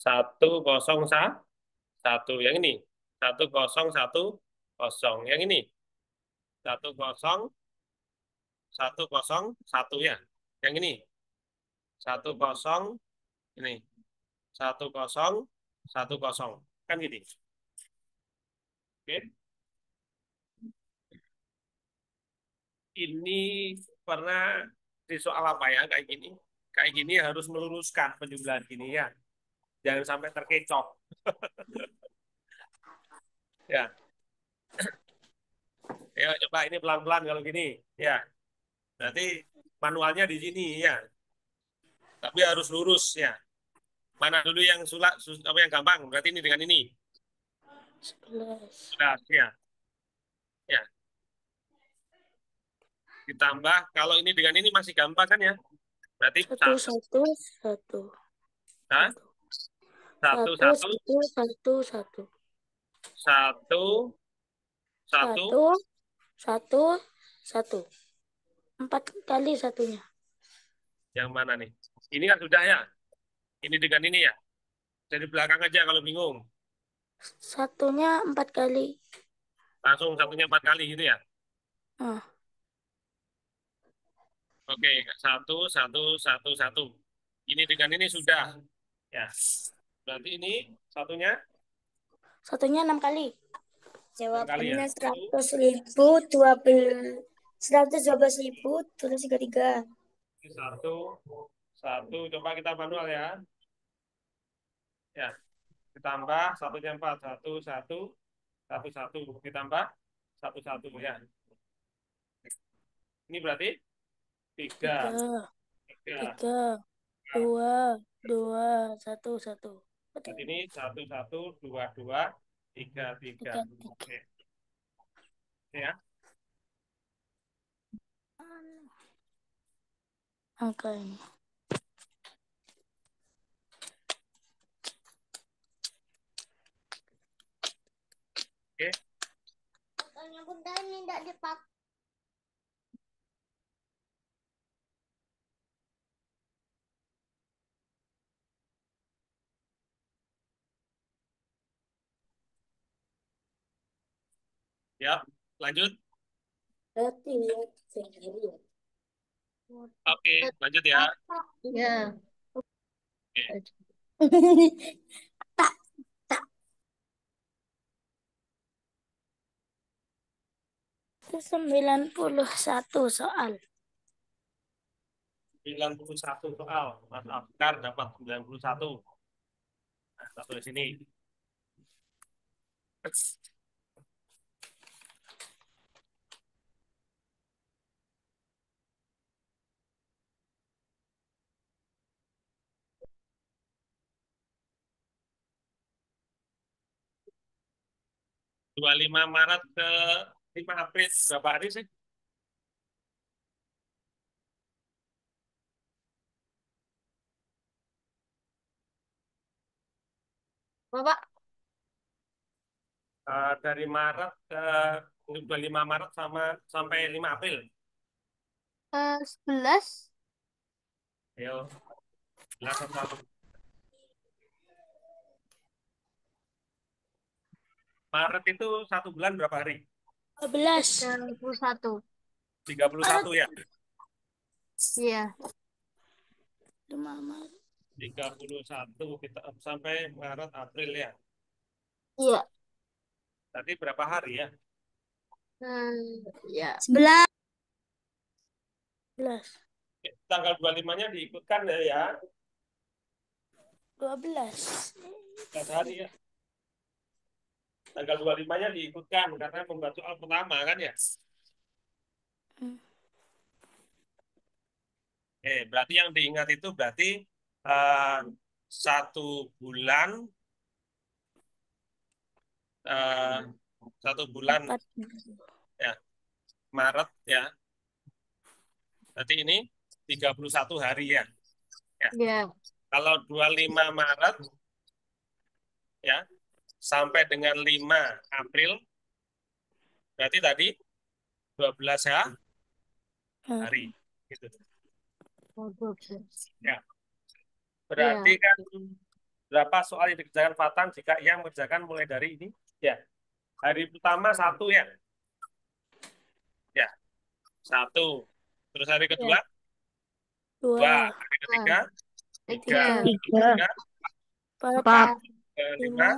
101. Yang ini. 1010. Yang ini. 10101 ya. Yang ini. 10 ini. 1010. Kan gini. Oke. Ini pernah di soal apa ya kayak gini? Kayak gini harus meluruskan penjumlahan gini ya. Jangan sampai terkecoh. Ya. Ya, coba ini pelan-pelan kalau gini. Ya. Berarti manualnya di sini ya. Tapi harus lurus ya. Mana dulu yang apa yang gampang? Berarti ini dengan ini. 11. Nah, ya. Ya. Ditambah kalau ini dengan ini masih gampang kan ya? Berarti 1 1 1. Hah? 1 1 1 1 1 1. 1 1 1 1. 4 kali satunya. yang mana nih? Ini kan sudah ya. Ini dengan ini ya. Dari belakang aja kalau bingung. Satunya 4 kali. Langsung satunya 4 kali gitu ya. Ah, Oke, 1 1 1 1. Ini dengan ini sudah. Ya. Berarti ini satunya satunya 6 kali. 6 kali ya. Jawabannya 100.000, 112.000, 33. 1 coba kita manual ya. Ya. Ditambah satunya 4. 1 1 1 1 ditambah 1 1 ya. Ini berarti 3 3. 3 2 2 1 1. Berarti ini 1 1 2 2 3 3. Oke. Ya. Angka ini. Oke. Katanya bunda ini tidak dipakai. Ya, lanjut. Berarti ya sendiri ya. Oke, lanjut ya. Ya. Oke. Tak. 91 soal. 91 soal. Mas Afkar dapat 91. Nah, satu di sini. 25 Maret ke 5 April berapa hari sih? Bapak, Dari Maret ke 25 Maret sampai 5 April. 11. Ayo. 11 Maret itu 1 bulan berapa hari? 12. 31. 31 ya. Iya. 5 Maret. 31 kita sampai Maret April ya. Iya. Tadi berapa hari ya? Ya. 11. 11. Tanggal 25-nya diikutkan ya. 12. 11 hari ya. Tanggal 25-nya diikutkan karena membuat soal pertama kan ya. Berarti yang diingat itu berarti 1 bulan 1 bulan 4. ya Maret ya. Berarti ini 31 hari ya. Iya. Kalau 25 Maret ya sampai dengan 5 April berarti tadi 12 hari gitu. Oh, 12. Ya, Iya. berarti kan berapa soal yang dikerjakan Fatan jika yang mengerjakan mulai dari ini? Ya, hari pertama 1 ya. Ya, 1. Terus hari kedua Iya. 2, 2, hari ketiga 3, 3, 3, 4, 4, 5,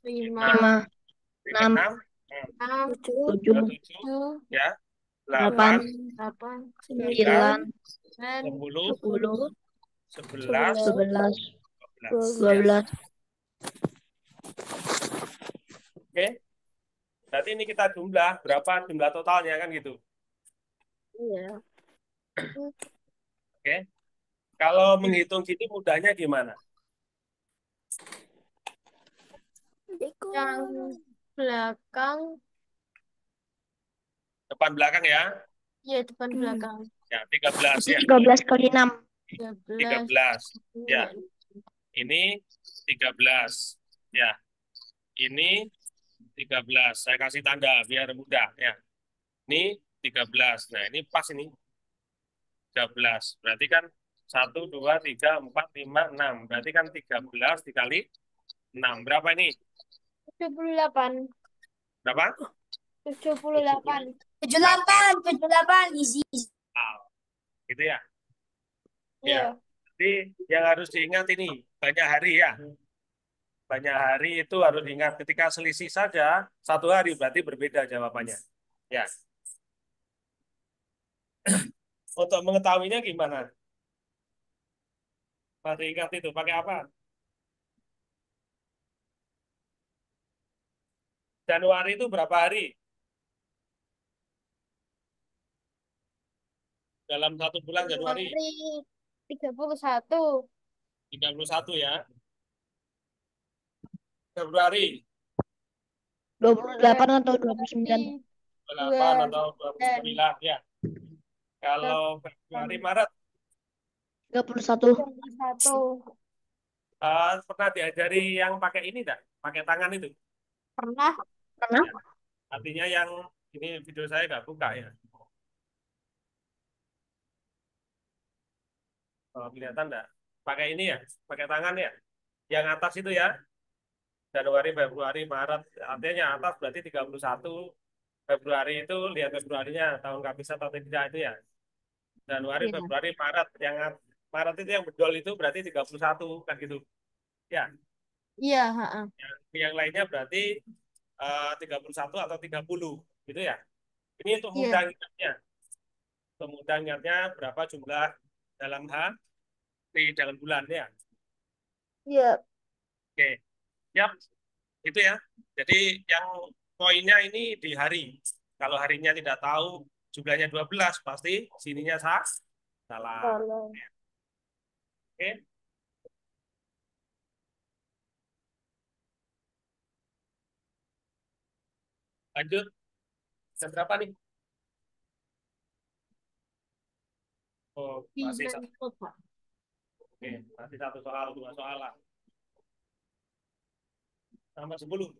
5, 5, 6, 6, 6, 7, 7, 7, 7, ya, 8, 8, 8, 9, 9, 9, 10, 10, 11, 11, 12. 12. Oke, berarti ini kita jumlah berapa jumlah totalnya kan gitu. iya. Oke, kalau menghitung gini mudahnya gimana? Yang belakang, Depan belakang ya. ya depan belakang. Ya, 13 Berarti ya. 13 kali 6. 13, 13. Ya, iya. ini 13. Ya, ini 13. Saya kasih tanda biar mudah ya. Ini 13. Nah, ini pas ini 13. Berarti kan 1, 2, 3, 4, 5, 6. Berarti kan 13 dikali 6. Berapa ini? 78, Berapa? 78. 78. 78, easy. Gitu ya. Ya. Iya. Jadi yang harus diingat ini banyak hari ya. Banyak hari itu harus diingat ketika selisih saja 1 hari berarti berbeda jawabannya. Ya. Untuk mengetahuinya gimana? Masih ingat itu pakai apa? Januari itu berapa hari? Dalam 1 bulan Januari Januari 31, 31 ya. Februari 28 atau 29. 8 atau 29, 29 ya. Kalau Februari Maret 31. 31. pernah diajari yang pakai ini enggak? Pakai tangan itu. Pernah? Karena Artinya yang ini video saya nggak buka ya. Oh, kelihatan enggak? Pakai ini ya, pakai tangan ya. Yang atas itu ya. Januari, Februari, Maret. Artinya yang atas berarti 31 Februari itu lihat Februarinya tahun kabis atau tidak itu ya. Januari, Iya. Februari, Maret. Yang Maret itu yang bedol itu berarti 31 kan gitu. Ya, Iya, ha-ha. yang lainnya berarti 31 atau 30 gitu ya. Ini untuk Iya. mudah ingatnya. Untuk mudah ingatnya berapa jumlah dalam hari dalam bulan ya. Iya. Oke. Yap, itu ya. Jadi yang poinnya ini di hari. Kalau harinya tidak tahu jumlahnya 12 pasti sininya salah. Kalau Oke, lanjut. Jam berapa nih? Oh, masih bisa satu. coba. Oke, masih 1 soal, 2 soal lah. Tambah 10.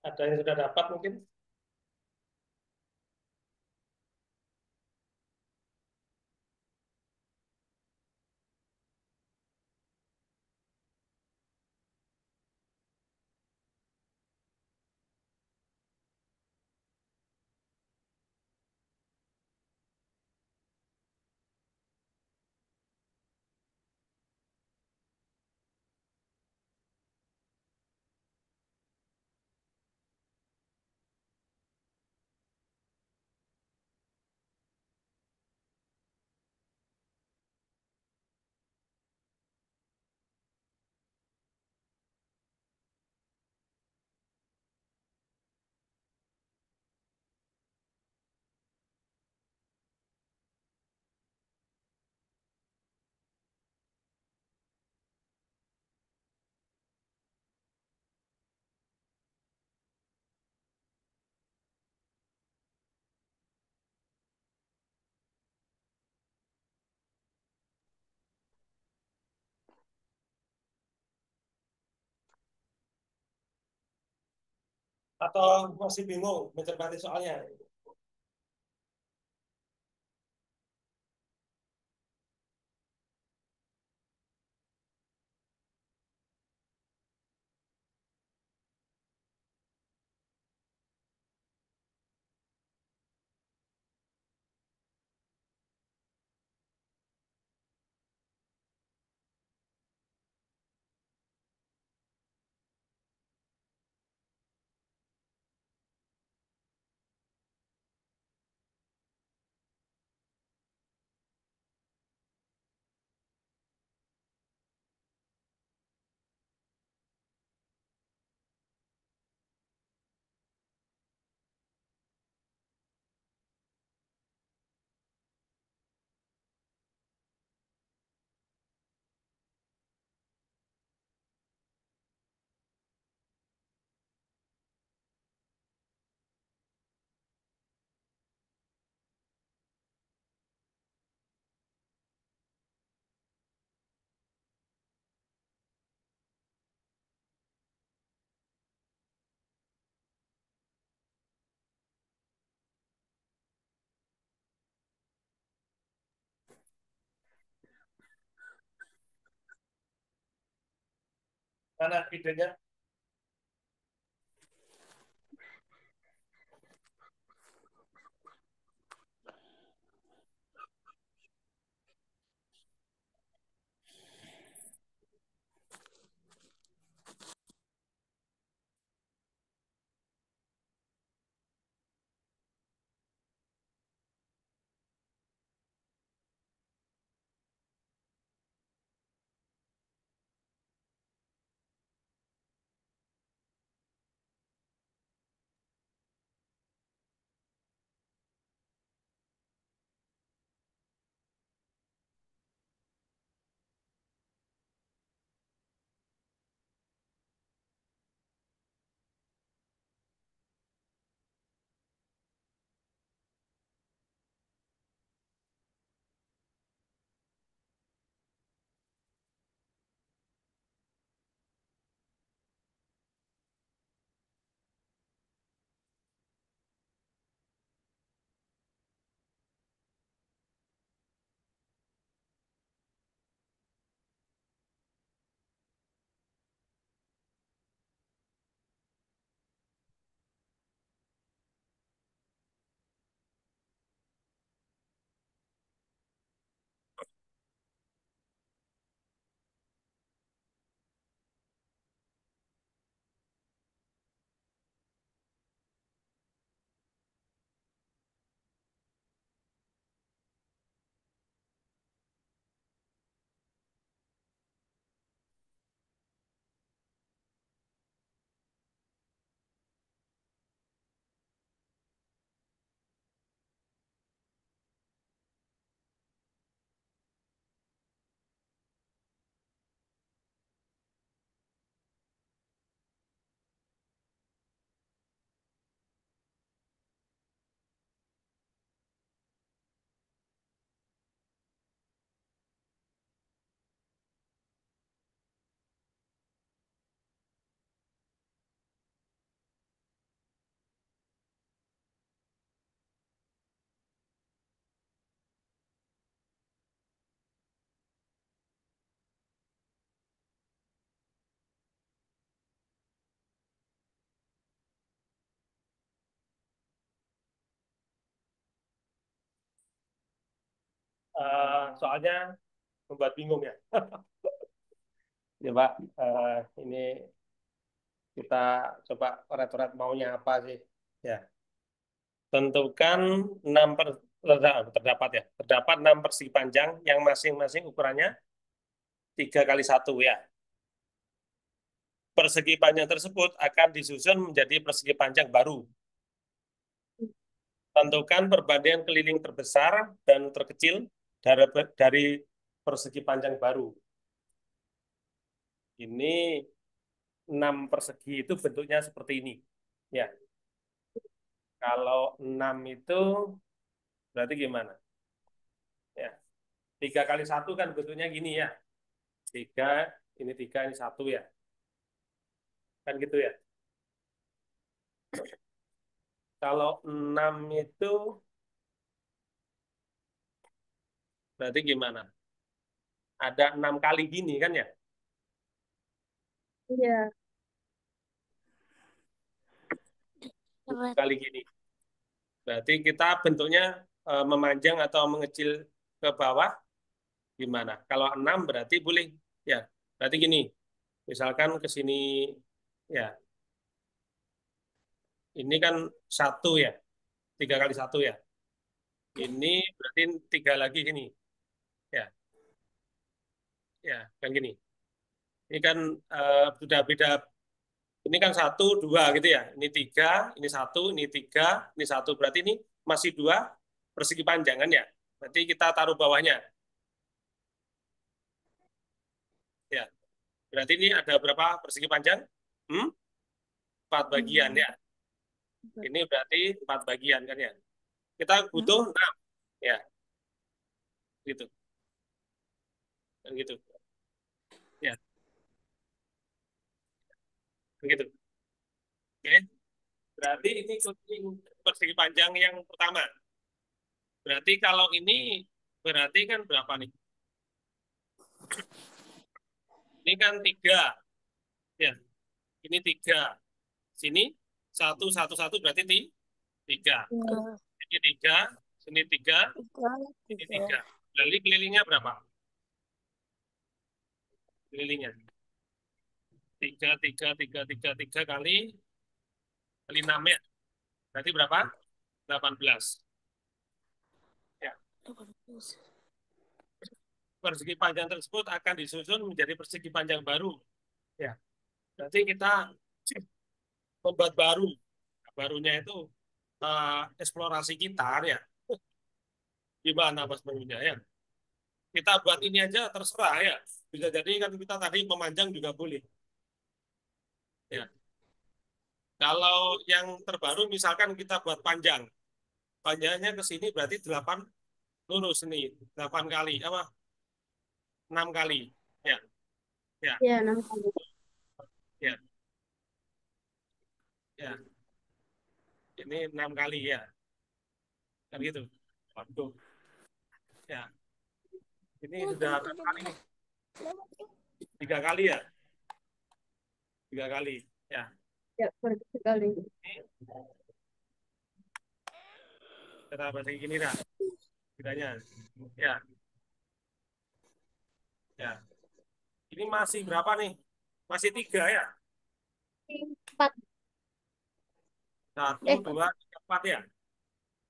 Ada yang sudah dapat mungkin? Atau masih bingung mencermati soalnya? Mana idenya? Soalnya membuat bingung ya. Coba ini kita coba coret-coret maunya apa sih? Ya, tentukan 6 terdapat ya. Terdapat 6 persegi panjang yang masing-masing ukurannya 3 kali 1 ya. Persegi panjang tersebut akan disusun menjadi persegi panjang baru. Tentukan perbandingan keliling terbesar dan terkecil dari persegi panjang baru. Ini 6 persegi itu bentuknya seperti ini. Ya, kalau 6 itu berarti gimana? Ya, 3 kali 1 kan bentuknya gini ya. 3, ini 3, ini 1 ya. Kan gitu ya. Kalau 6 itu berarti gimana? Ada 6 kali gini kan ya? Iya. 6 kali gini. Berarti kita bentuknya memanjang atau mengecil ke bawah gimana? Kalau 6 berarti boleh ya. Berarti gini. Misalkan ke sini ya. Ini kan 1 ya. 3 kali 1 ya. Ini berarti 3 lagi gini. Ya, ya, kan gini. Ini kan sudah beda. Ini kan 1, 2 gitu ya. Ini 3, ini 1, ini 3, ini 1. Berarti ini masih 2 persegi panjang kan ya. Berarti kita taruh bawahnya. Ya, berarti ini ada berapa persegi panjang? 4 bagian ya. Ini berarti 4 bagian kan ya. Kita butuh 6 ya. Gitu. Dan gitu. Ya, begitu. Oke. Berarti ini persegi panjang yang pertama. Berarti kalau ini berarti kan berapa nih? Ini kan 3. Ya, ini 3. Sini 1, 1, 1 berarti 3. Ini 3, sini 3, ini 3. Lalu kelilingnya berapa? Kelilingnya 3, 3, 3, 3, 3 kali 6 ya. Berarti berapa? 18. Ya. Persegi panjang tersebut akan disusun menjadi persegi panjang baru. Ya. Berarti kita membuat baru. Nah, barunya itu eksplorasi kita ya. Gimana Mas barunya ya? Kita buat ini aja terserah ya. Bisa jadi kan kita tadi memanjang juga boleh. Ya. Kalau yang terbaru misalkan kita buat panjang. Panjangnya ke sini berarti 8 lurus ini. 8 kali apa? 6 kali. Ya. Ya. Ya, 6 kali. Ya. Ya. Ini 6 kali ya. Kan gitu. Waduh. Ya. Ini sudah berapa kali nih? 3 kali ya? 3 kali. Ya. Ya, berarti sekali. Kita bahas gini dah. Bedanya. Ya. Ya. Ini masih berapa nih? Masih 3 ya? 4. 1, 2, 3, 4 ya?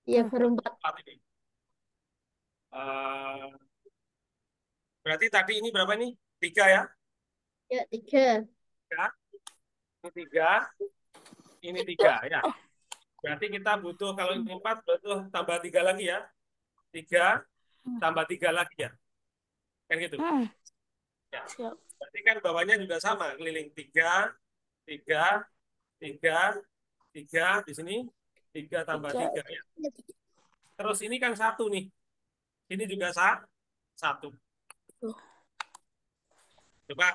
Iya, baru 4. 4 ini. Berarti tadi ini berapa nih? 3 ya? Ya, 3. 3. Ini 3. Ini 3 ya. Berarti kita butuh kalau ini 4 butuh tambah 3 lagi ya. 3 tambah 3 lagi ya. Kan gitu. Ya. Berarti kan bawahnya juga sama, keliling 3, 3, 3, 3 di sini 3 tambah 3 ya. Terus ini kan 1 nih. Ini juga 1. Coba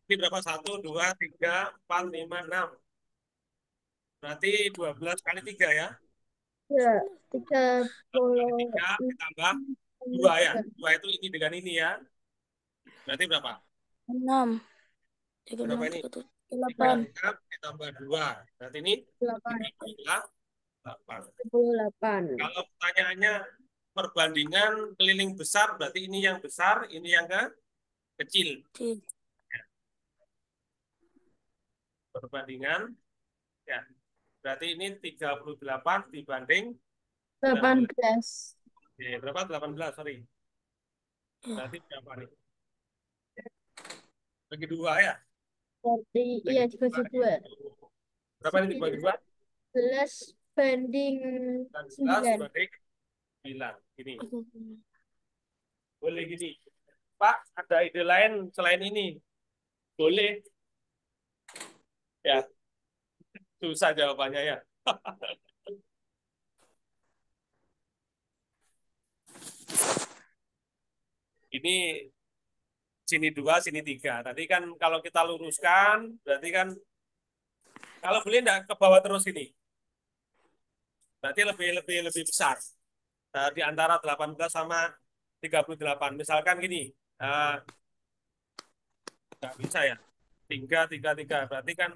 ini berapa? 1, 2, 3, 4, 5, 6. Berarti 12 kali 3 ya. Ya, 3 ditambah 2 ya. 2 itu ini dengan ini ya. Berarti berapa? 6. Berapa ini? 8. 6 ditambah 2. Berarti ini 8. 38. 38. Kalau pertanyaannya perbandingan keliling besar berarti ini yang besar, ini yang kecil. Kecil. Perbandingan ya. Berarti ini 38 dibanding 18. Oke, berapa? 18, sorry. Ya. Berarti berapa nih? Bagi 2 ya? Berarti iya dibagi 2. Berapa ini dibagi 2? 11 banding 11 9. dibanding 9. Gini. Oke. Boleh gini. Pak, ada ide lain selain ini? Boleh. Ya, susah jawabannya ya. Ini sini 2, sini 3. Tadi kan kalau kita luruskan, berarti kan kalau boleh enggak ke bawah terus ini. Berarti lebih besar. Di antara 18 sama 38. Misalkan gini. Nggak bisa ya. 3, 3, 3. Berarti kan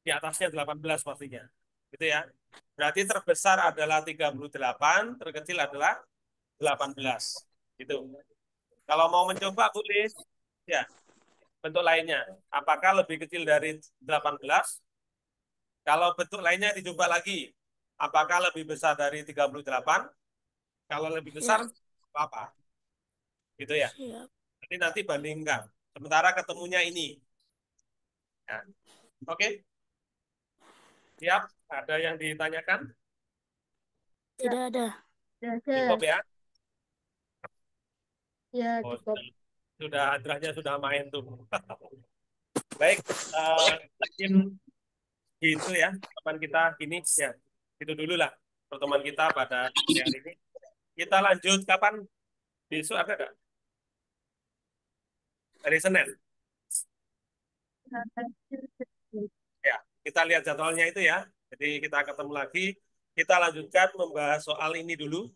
di atasnya 18 pastinya. Gitu ya. Berarti terbesar adalah 38, terkecil adalah 18. Gitu. Kalau mau mencoba boleh. Ya, bentuk lainnya. Apakah lebih kecil dari 18? Kalau bentuk lainnya dicoba lagi. Apakah lebih besar dari 38? Kalau lebih besar, Siap. apa? Gitu ya. Siap. Nanti bandingkan. Sementara ketemunya ini. Ya. Oke. Siap. Ada yang ditanyakan? Tidak ada. Cukup ya. Ya, Oh, cukup. sudah hadrahnya sudah main tuh. Baik, mungkin gitu ya teman kita ini ya. Itu dulu lah pertemuan kita pada hari ini. Kita lanjut kapan? Besok ada nggak? Hari Senin. Ya, kita lihat jadwalnya itu ya. Jadi kita ketemu lagi. Kita lanjutkan membahas soal ini dulu.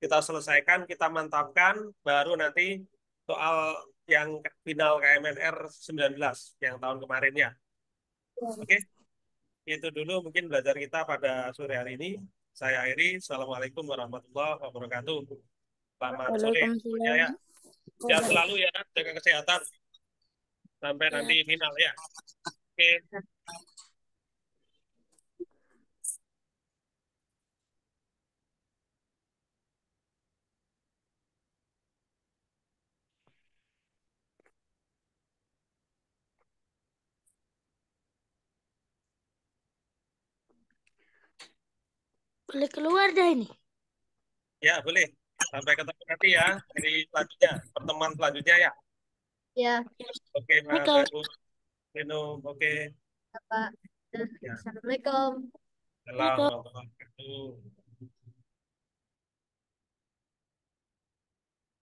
Kita selesaikan, kita mantapkan, baru nanti soal yang final KMNR 19 yang tahun kemarin ya. Oke, itu dulu mungkin belajar kita pada sore hari ini. Saya akhiri. Assalamualaikum warahmatullahi wabarakatuh. Selamat sore semuanya ya. Waalaikumsalam. Sehat selalu ya, jaga kesehatan sampai Ya. nanti final ya. Oke. Boleh keluar dah ini. Ya, boleh. Sampai ketemu nanti ya di selanjutnya, pertemuan selanjutnya ya. Ya, Oke, Ini Mas kalau Aku minum. Oke. Pak. Ya. Assalamualaikum. Salam warahmatullahi wabarakatuh.